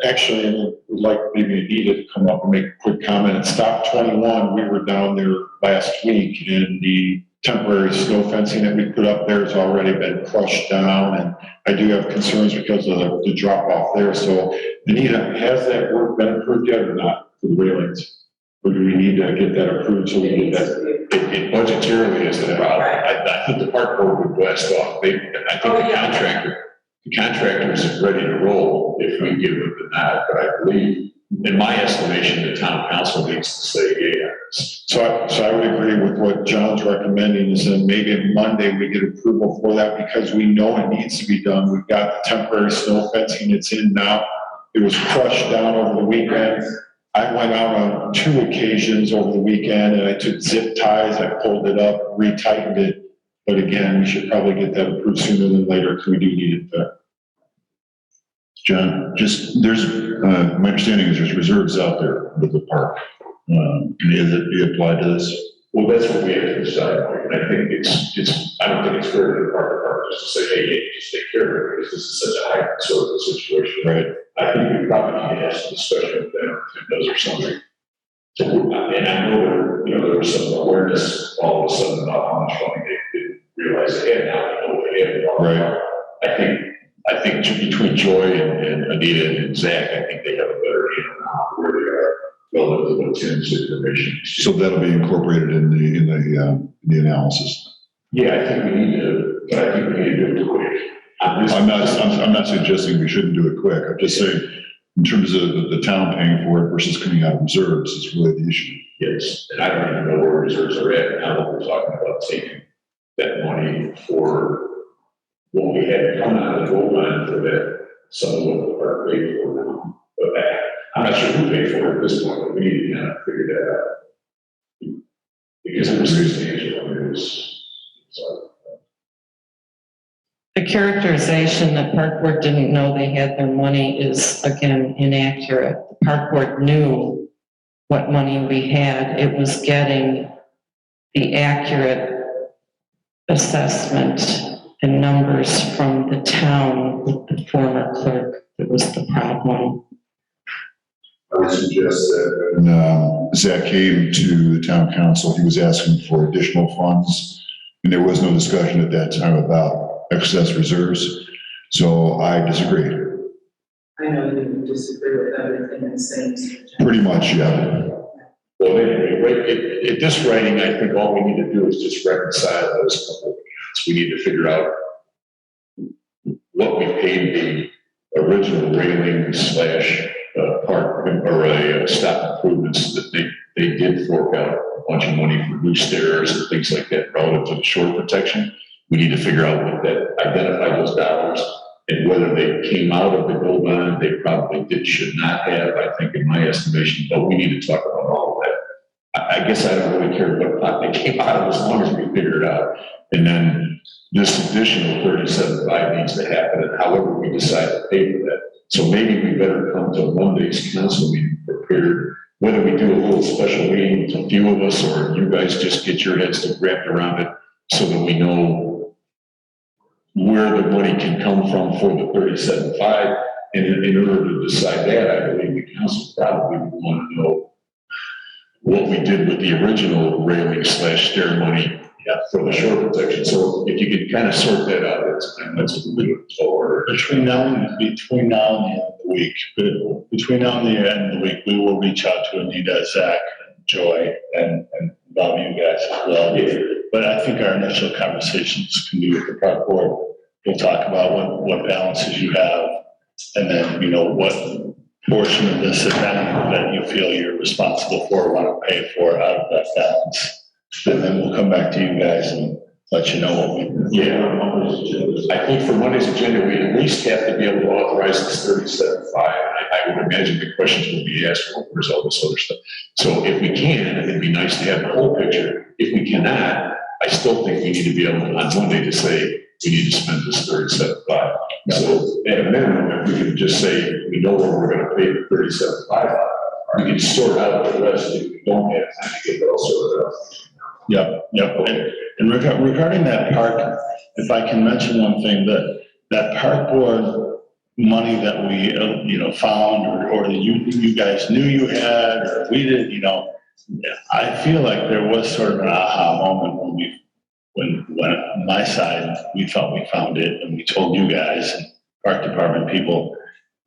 actually, I would like maybe Anita to come up and make a quick comment. At Stop 21, we were down there last week, and the temporary snow fencing that we put up there has already been crushed down, and I do have concerns because of the drop off there. So Anita, has that work been approved yet or not for the railings? Or do we need to get that approved so we get that? it budgetarily is the problem. I think the park board would blast off. I think the contractor is ready to roll if we give them the nod, but I believe, in my estimation, the town council needs to say, yeah. So I would agree with what John's recommending, is that maybe Monday we get approval for that, because we know it needs to be done. We've got the temporary snow fencing, it's in now. It was crushed down over the weekend. I went out on 2 occasions over the weekend and I took zip ties, I pulled it up, retightened it. But again, we should probably get that approved sooner than later, because we do need it there. John, just, there's, my understanding is there's reserves out there with the park. Can it be applied to this? Well, that's what we have to decide, and I think I don't think it's fair to the park department just to say, hey, you just take care of it, because this is such a high sort of situation. Right. I think we probably need to have some discussion with them, if those or something. So, and I know there was some awareness all of a sudden about how much money they didn't realize they had, now they know what they had. Right. I think between Joy and Anita and Zach, I think they have a better handle on where they are relative to what Tim's information. So that'll be incorporated in the analysis. Yeah, I think we need to, but I think we need to do it quick. I'm not suggesting we shouldn't do it quick. I'm just saying, in terms of the town paying for it versus coming out of reserves is really the issue. Yes, and I don't even know where reserves are at now that we're talking about taking that money for what we had come out of the gold mine for that, some of what the park paid for now. But I'm not sure who paid for it at this point, but we need to kind of figure that out. Because it was substantial, it was, so. The characterization that Park Board didn't know they had their money is, again, inaccurate. The Park Board knew what money we had. It was getting the accurate assessment and numbers from the town with the former clerk that was the problem. I would suggest that when Zach came to the town council, he was asking for additional funds, and there was no discussion at that time about excess reserves. So I disagree. I know you disagree with everything I'm saying. Pretty much, yeah. Well, anyway, at this writing, I think all we need to do is just reconcile those couple of accounts. We need to figure out what we paid the original railing / park or stop improvements that they did fork out a bunch of money for new stairs and things like that relative to the shore protection. We need to figure out what that, identify those dollars, and whether they came out of the gold mine. They probably should not have, I think, in my estimation, but we need to talk about all of that. I guess I don't really care what pot they came out of as long as we figure it out. And then this additional 37.5 needs to happen, and however we decide to pay for that. So maybe we better come to Monday's council meeting prepared, whether we do a little special meeting with a few of us, or you guys just get your heads wrapped around it so that we know where the money can come from for the 37.5. And in order to decide that, I believe the council probably would want to know what we did with the original railing / stair money for the shore protection. So if you could kind of sort that out, that's a little bit forward. Between now and the end of the week, we will reach out to Anita, Zach, Joy, and Bob, you guys as well. But I think our initial conversations can be with the park board. We'll talk about what balances you have, and then, what portion of this, if any, that you feel you're responsible for, want to pay for out of that balance. And then we'll come back to you guys and let you know what we. Yeah, I think for Monday's agenda, we at least have to be able to authorize this 37.5. I would imagine the questions will be asked, well, where's all this other stuff? So if we can, it'd be nice to have the whole picture. If we cannot, I still think we need to be able on Monday to say, we need to spend this 37.5. So at a minimum, if we could just say, we know where we're gonna pay the 37.5, we can sort out the rest if we don't have time to get it all sorted out. Yep. And regarding that park, if I can mention one thing, that park board money that we, found, or that you guys knew you had, or we did, I feel like there was sort of an aha moment when on my side, we felt we found it, and we told you guys, and park department people,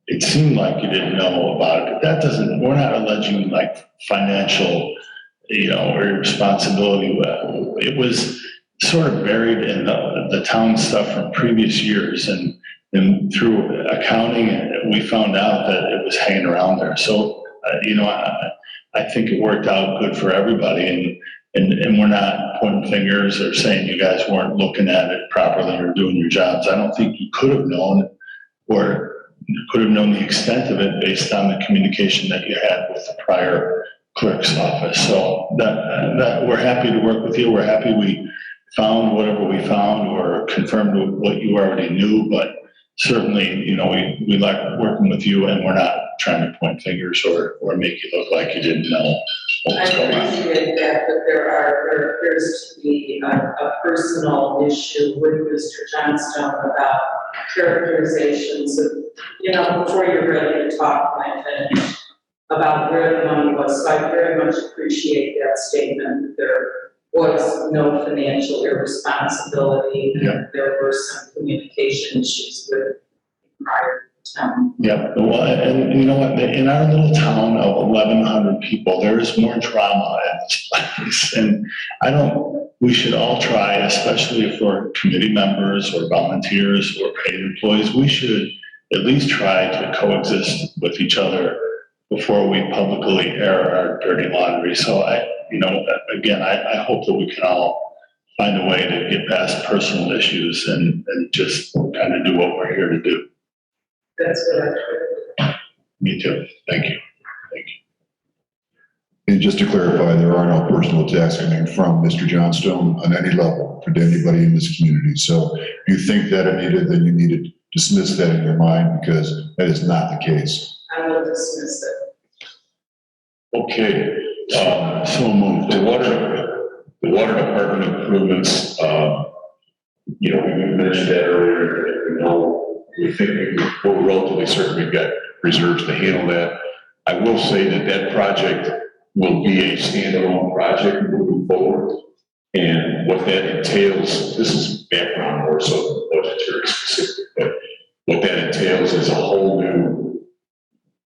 it seemed like you didn't know about it, but we're not alleging like financial, irresponsibility. It was sort of buried in the town stuff from previous years, and through accounting, we found out that it was hanging around there. So, I think it worked out good for everybody, and we're not pointing fingers or saying you guys weren't looking at it properly or doing your jobs. I don't think you could have known, or could have known the extent of it based on the communication that you had with the prior clerk's office. So that we're happy to work with you. We're happy we found whatever we found or confirmed what you already knew, but certainly, we like working with you, and we're not trying to point fingers or make you look like you didn't know what was going I on. appreciate that, but there appears to be a personal issue with Mr. Johnstone about characterizations of, before you're ready to talk, when I finish, about where the money was. So I very much appreciate that statement, that there was no financial irresponsibility. Yeah. There were some communication issues with prior town. Yep. Well, and you know what? In our little town of 1,100 people, there is more drama at this place. And we should all try, especially if we're committee members or volunteers or paid employees, we should at least try to coexist with each other before we publicly air our dirty laundry. So again, I hope that we can all find a way to get past personal issues and just kind of do what we're here to do. That's what I heard. Me too. Thank you. And just to clarify, there are no personal attacks coming from Mr. Johnstone on any level for anybody in this community. So if you think that, Anita, then you need to dismiss that in your mind, because that is not the case. I will dismiss it. Okay, So moved. the water department improvements, we mentioned that earlier, we think we're relatively certain we've got reserves to handle that. I will say that project will be a standalone project moving forward. And what that entails, this is background more so budgetary specific, but what that entails is a whole new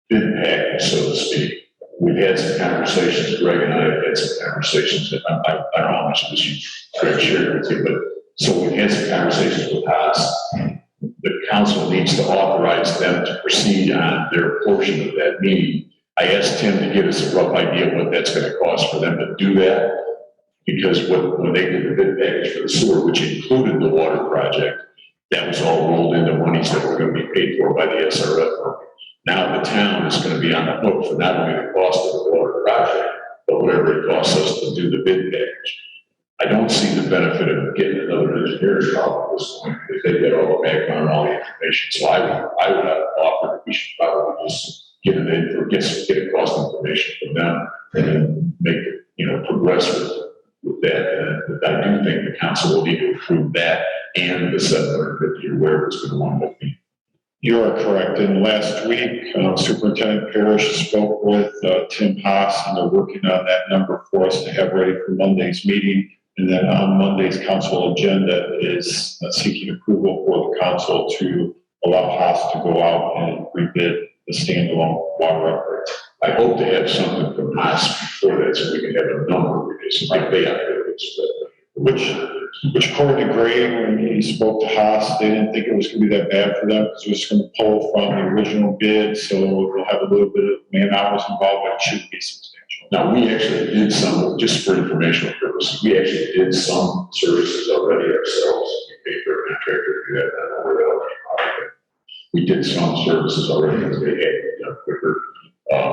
bid package, so to speak. We've had some conversations, Greg and I have had some conversations, I don't know how much of this Greg shared with you, but so we've had some conversations with Haas. The council needs to authorize them to proceed on their portion of that meeting. I asked Tim to give us a rough idea of what that's going to cost for them to do that, because when they did the bid package for the sewer, which included the water project, that was all rolled into monies that were going to be paid for by the SRF. Now the town is going to be on the hook for not only the cost of the water project, but whatever it costs us to do the bid package. I don't see the benefit of getting another engineer involved at this point, because they've got all the background, all the information. So I would offer that we should probably just get it in or get a cost information from them and then make progress with that. But I do think the council will need to approve that and the 750 or wherever it's going to wind up being. You are correct. And last week, Superintendent Parrish spoke with Tim Haas, and they're working on that number for us to have ready for Monday's meeting. And then on Monday's council agenda is seeking approval for the council to allow Haas to go out and rebid the standalone water upgrades. I hope to have something from Haas before that, so we can have a number, because like they have Which according to Gray, when he spoke to Haas, they didn't think it was gonna be that bad for them, because it was gonna pull from the original bid, so they'll have a little bit of man hours involved, but it shouldn't be substantial. Now, we actually did some, just for informational purposes, we actually did some services already ourselves. We paid for a contractor to do that. I don't know where that came from. We did some services already because they had it done quicker.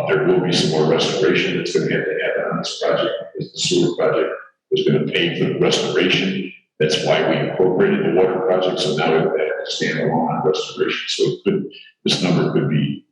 There will be some more restoration that's going to have to happen on this project, because the sewer project was going to pay for the restoration That's why we incorporated the water project, so now it has to stand alone on restoration. So it could, this number could be,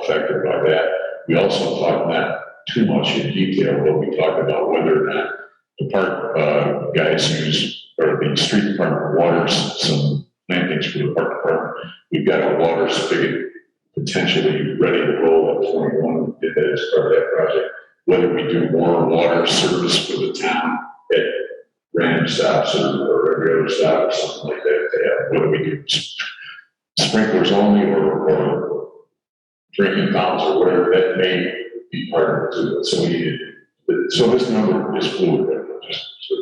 affected by that. We also talked not too much in detail, but we talked about whether or not the park guys use, or the street department waters some plantings for the park department. We've got a water spigot potentially ready to roll at 21. We did that as part of that project. Whether we do more water service for the town at random stops or every other stop or something like that. Whether we do sprinklers only or drinking fountains or whatever, that may be part of it too. So this number is fluid.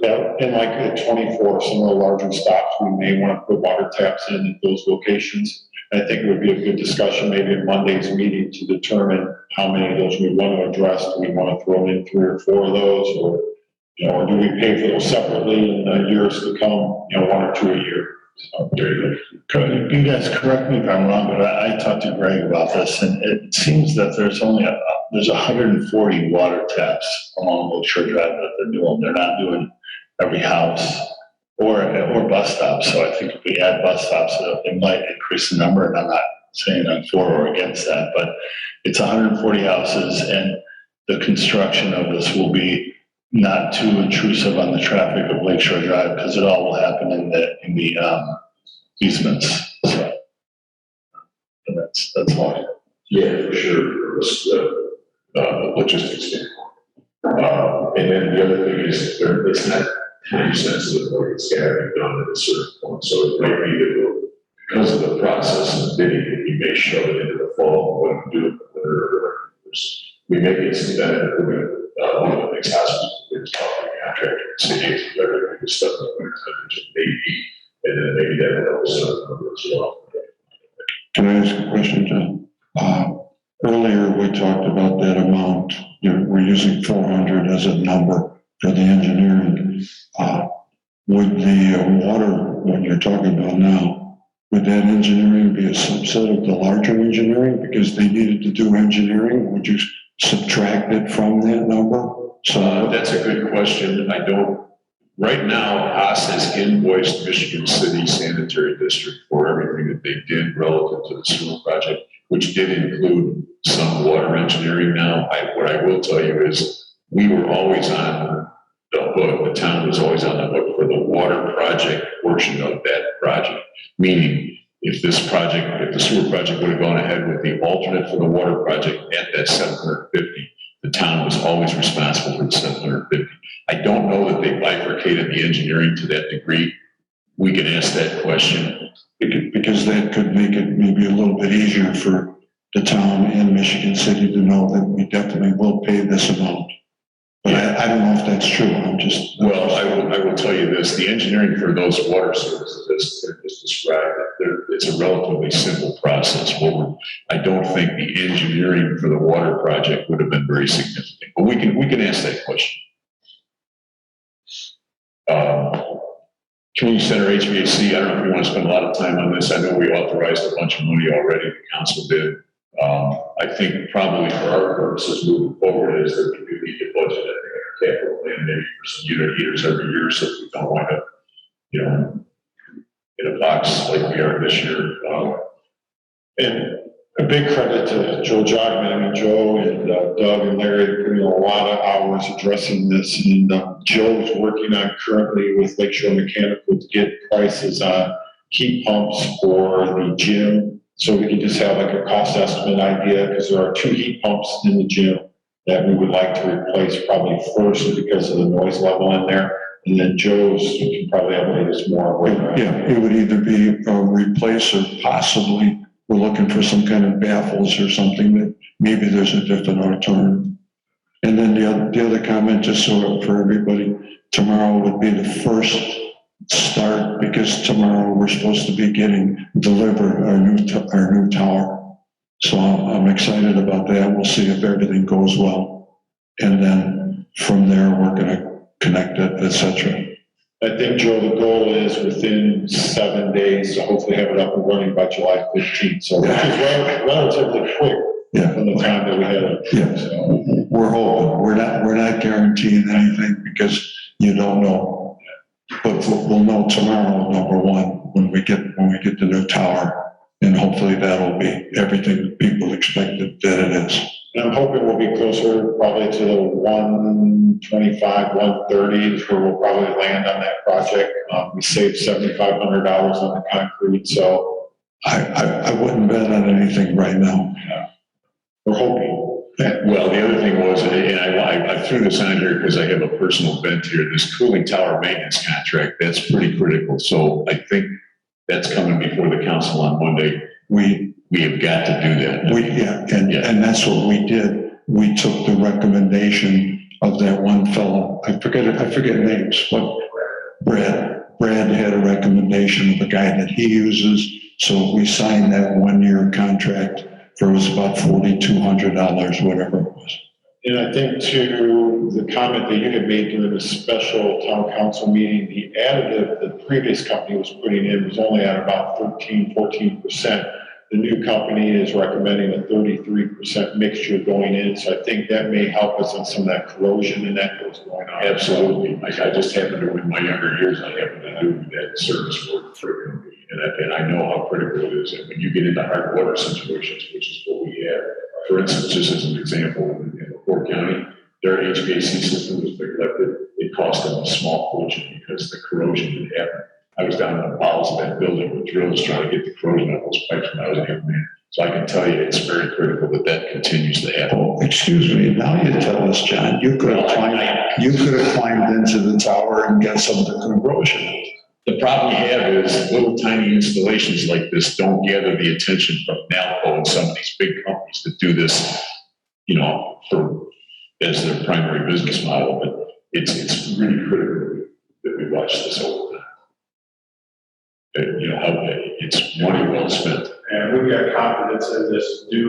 Yeah, and like at 24, some of the larger stops, we may want to put water taps in at those locations. I think it would be a good discussion, maybe in Monday's meeting, to determine how many of those we want to address. Do we want to throw in 3 or 4 of those, or, or do we pay for those separately in the years to come, 1 or 2 a year? So, there you go. You guys correct me if I'm wrong, but I talked to Greg about this, and it seems that there's only there's 140 water taps along Lakeshore Drive that they're doing. They're not doing every house or bus stops. So I think if we add bus stops, it might increase the number. And I'm not saying I'm for or against that, but it's 140 houses, and the construction of this will be not too intrusive on the traffic of Lakeshore Drive, because it all will happen in the easements. So that's all. Yeah, for sure. Logistics standpoint. And then the other thing is, it's not time sensitive, like it's got to be done at a certain point. So it might be that because of the process of bidding, we may shove it into the fall, when we do it in the winter. We may get some benefit. One of the things hospitals is talking to contractor and cities, everything is stuff in the winter time, just maybe, and then maybe that will help us as well. Can I ask a question, John? Earlier, we talked about that amount. We're using 400 as a number for the engineering. Would the water, what you're talking about now, would that engineering be a subset of the larger engineering because they needed to do engineering? Would you subtract it from that number? So That's a good question. Right now, Haas has invoiced Michigan City Sanitary District for everything that they did relative to the sewer project, which did include some water engineering. Now, what I will tell you is we were always on the hook, the town was always on the hook for the water project portion of that project. Meaning, if the sewer project would have gone ahead with the alternate for the water project at that 750, the town was always responsible for the 750. I don't know that they bifurcated the engineering to that degree. We can ask that question. because that could make it maybe a little bit easier for the town and Michigan City to know that we definitely will pay this amount. But I don't know if that's true. Well, I will tell you this, the engineering for those water services that's described, it's a relatively simple process. I don't think the engineering for the water project would have been very significant, but we can ask that question. Community Center HVAC, I don't know if we want to spend a lot of time on this. I know we authorized a bunch of money already, the council did. I think probably for our purposes moving forward is that we need to budget a capital plan maybe for some unit heaters every year, so we don't wind up, in a box like we are this year. And a big credit to Joe Jogman. I mean, Joe and Doug and Larry put in a lot of hours addressing this. And Joe is working on currently with Lakeshore Mechanical to get prices on heat pumps for the gym. So we can just have like a cost estimate idea, because there are 2 heat pumps in the gym that we would like to replace probably first because of the noise level in there. And then Joe's, you can probably have us more. Yeah, it would either be a replace or possibly we're looking for some kind of baffles or something that maybe there's a different alternative. And then the other comment, just so for everybody, tomorrow would be the first start, because tomorrow we're supposed to be getting delivered our new tower. So I'm excited about that. We'll see if everything goes well. And then from there, we're going to connect it, etc. I think, Joe, the goal is within 7 days to hopefully have it up and running by July 15th. So which is relatively quick from the time that we had it. Yeah, so we're hoping. We're not guaranteeing anything because you don't know. But we'll know tomorrow, number one, when we get the new tower. And hopefully that'll be everything that people expected that it is. And I'm hoping we'll be closer probably to the 125, 130 is where we'll probably land on that project. We saved $7,500 on the concrete, so I wouldn't bet on anything right now. we're hoping. Well, the other thing was, and I threw this on here because I have a personal bent here, this cooling tower maintenance contract, that's pretty critical. So I think that's coming before the council on Monday. We have got to do that. And that's what we did. We took the recommendation of that one fellow, I forget names, but Brad had a recommendation of a guy that he uses. So we signed that 1-year contract for, it was about $4,200, whatever it was. And I think to the comment that you had made during the special town council meeting, the additive the previous company was putting in was only at about 14%. The new company is recommending a 33% mixture going in, so I think that may help us on some of that corrosion and that was going on. Absolutely. I just happened to, in my younger years, I happened to do that service work for a company. And I know how critical it is. And when you get into hard water situations, which is what we have, for instance, just as an example, in LaPorte County, their HVAC system was neglected. It cost them a small fortune because the corrosion didn't happen. I was down in the bowels of that building with drills trying to get the corrosion out of those pipes when I was a young man. So I can tell you, it's very critical that continues to happen. Oh, excuse me, now you tell us, John, you could have climbed into the tower and got some of the corrosion. The problem you have is little tiny installations like this don't gather the attention from NALCO and some of these big companies that do this, as their primary business model. But it's really critical that we watch this over time. It's money well spent. And we've got confidence in this. It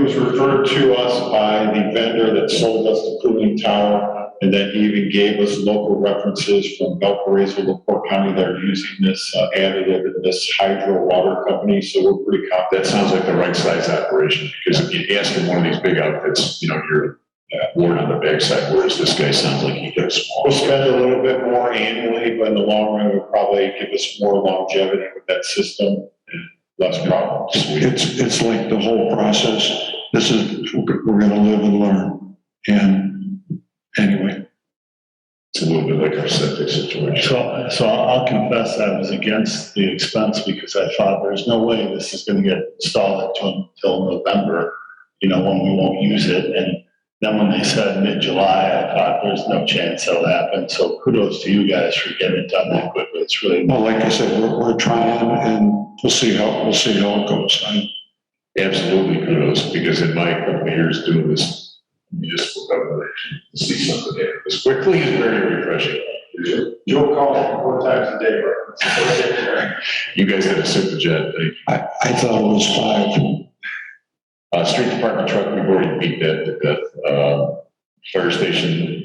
was referred to us by the vendor that sold us the cooling tower, and then he even gave us local references from Valparaiso, LaPorte County that are using this additive in this hydro water company, so we're pretty confident. That sounds like the right size operation, because if you ask in one of these big outfits, you're bored on the backside, whereas this guy sounds like he gets small. We'll spend a little bit more annually, but in the long run, it'll probably give us more longevity with that system and less problems. It's like the whole process. We're going to live and learn. And anyway. It's a little bit like our septic situation. So I'll confess I was against the expense because I thought there's no way this is going to get installed until November, when we won't use it. And then when they said mid-July, I thought there's no chance that'll happen. So kudos to you guys for getting it done that quickly. It's really well, like I said, we're trying, and we'll see how it goes. Absolutely kudos, because in my couple of years doing this municipal government, to see something happen this quickly is very refreshing. Joe calls it 4 times a day. You guys had a super jet. I thought it was 5. Street department truck, we've already beat that to death. Fire station,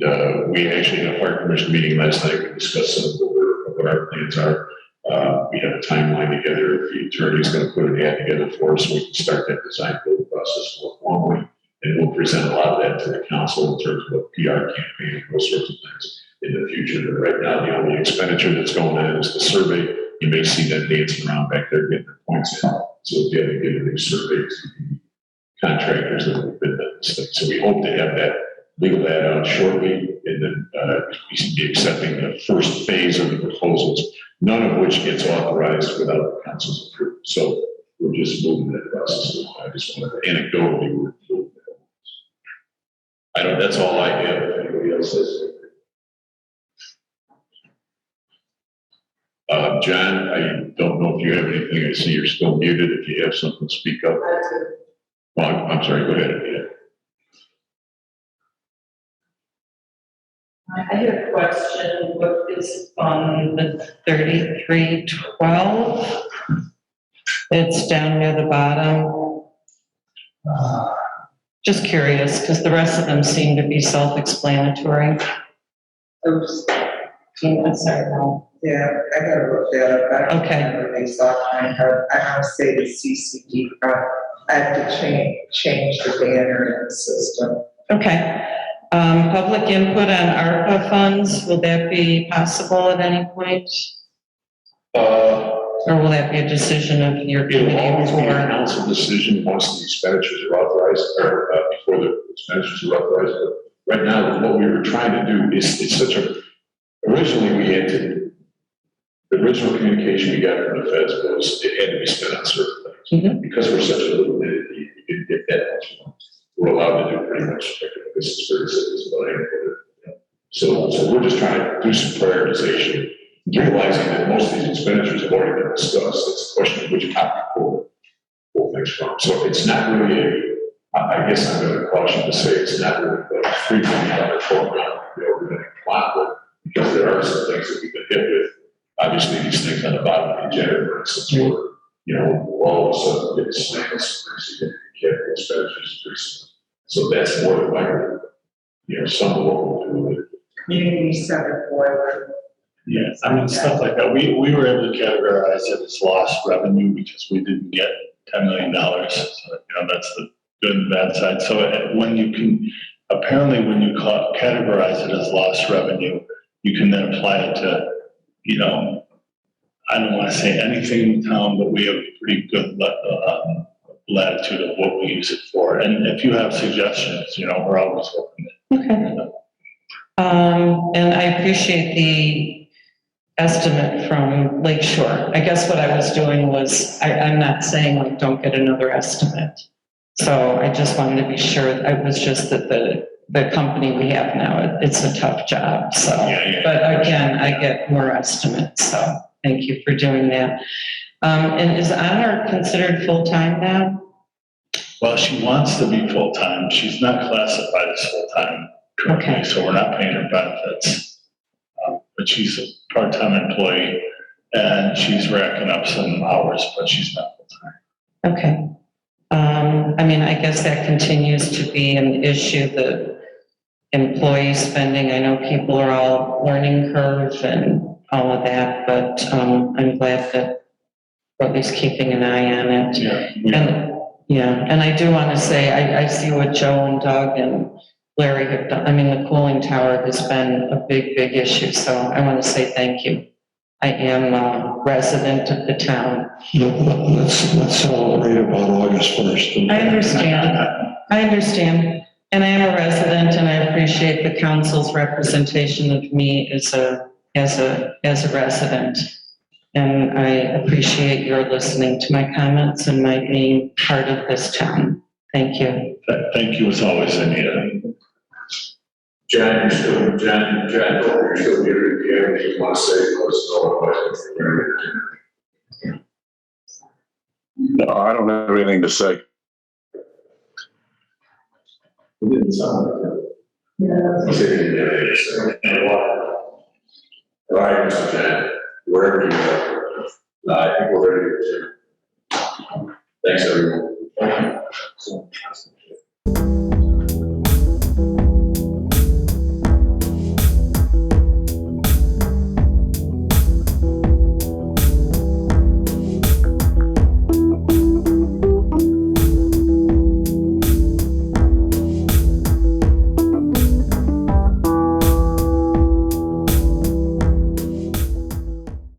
we actually had a fire commission meeting last night. We discussed some of what our plans are. We have a timeline together. The attorney's going to put an ad together for us so we can start that design build process more formally. And we'll present a lot of that to the council in terms of a PR campaign and those sorts of things in the future. But right now, the only expenditure that's going on is the survey. You may see them dancing around back there getting their points in. So if you have to get a new survey to the contractors that have been done this thing. So we hope to have that legal ad out shortly, and then we should be accepting the first phase of the proposals, none of which gets authorized without the council's approval. So we're just moving that process. I just wanted to anecdotally move that. That's all I have. If anybody else has. John, I don't know if you have anything. I see you're still muted. If you have something, speak up. Well, I'm sorry, go ahead. I have a question. What is on the 3312? It's down near the bottom. Just curious, because the rest of them seem to be self-explanatory. Oops, I'm sorry, no. yeah, I gotta look that up. I don't Okay. remember these offhand. I don't say the CCD, I have to change the banner in the system. Okay. Public input on ARPA funds, will that be possible at any point? Or will that be a decision of your It'll committee always be a or? council decision once the expenditures are authorized, or before the expenditures are authorized. But right now, what we were trying to do is, it's such a, originally we had to, the original communication we got from the feds was it had to be spent on certain things. Mhm. Because we're such a little entity, we didn't get that much money. We're allowed to do pretty much, this is very simple, so we're just trying to do some prioritization, realizing that most of these expenditures have already been discussed. It's a question of which pocket pull things from. So it's not really I guess I'm going to caution to say it's not really a $3 million program we're going to comply with, because there are some things that we've been hit with. Obviously, these things on the bottom of the agenda, for instance, we're all of a sudden getting slammed some pretty significant capital expenditures pretty soon. So that's more than likely, some of what we'll do with it. Community center board. Yeah, I mean, stuff like that. We were able to categorize it as lost revenue because we didn't get $10 million. So, that's the good and bad side. So when you can, apparently when you categorize it as lost revenue, you can then apply it to, I don't want to say anything in town, but we have a pretty good latitude of what we use it for. And if you have suggestions, we're always open. Okay. And I appreciate the estimate from Lake Shore. I guess what I was doing was, I'm not saying like, don't get another estimate. So I just wanted to be sure. It was just that the company we have now, it's a tough job. So, but again, I get more estimates. So thank you for doing that. And is Honor considered full-time now? Well, she wants to be full-time. She's not classified as full-time currently, Okay. So we're not paying her benefits. But she's a part-time employee and she's racking up some hours, but she's not full-time. Okay. I guess that continues to be an issue, the employee spending. I know people are all learning curve and all of that, but I'm glad that we're at least keeping an eye on it. And I do want to say, I see what Joe and Doug and Larry have done. The cooling tower has been a big, big issue. So I want to say thank you. I am a resident of the town. Let's celebrate about August 1st. I understand. And I am a resident and I appreciate the council's representation of me as a resident. And I appreciate your listening to my comments and my being part of this town. Thank you. Thank you as always, Anita. John, you're still here. If you have anything you want to say, let us know. No, I don't have anything to say. It didn't sound like that. Yeah. All right, Mr. Jan, wherever you go. I think we're ready to. Thanks, everyone.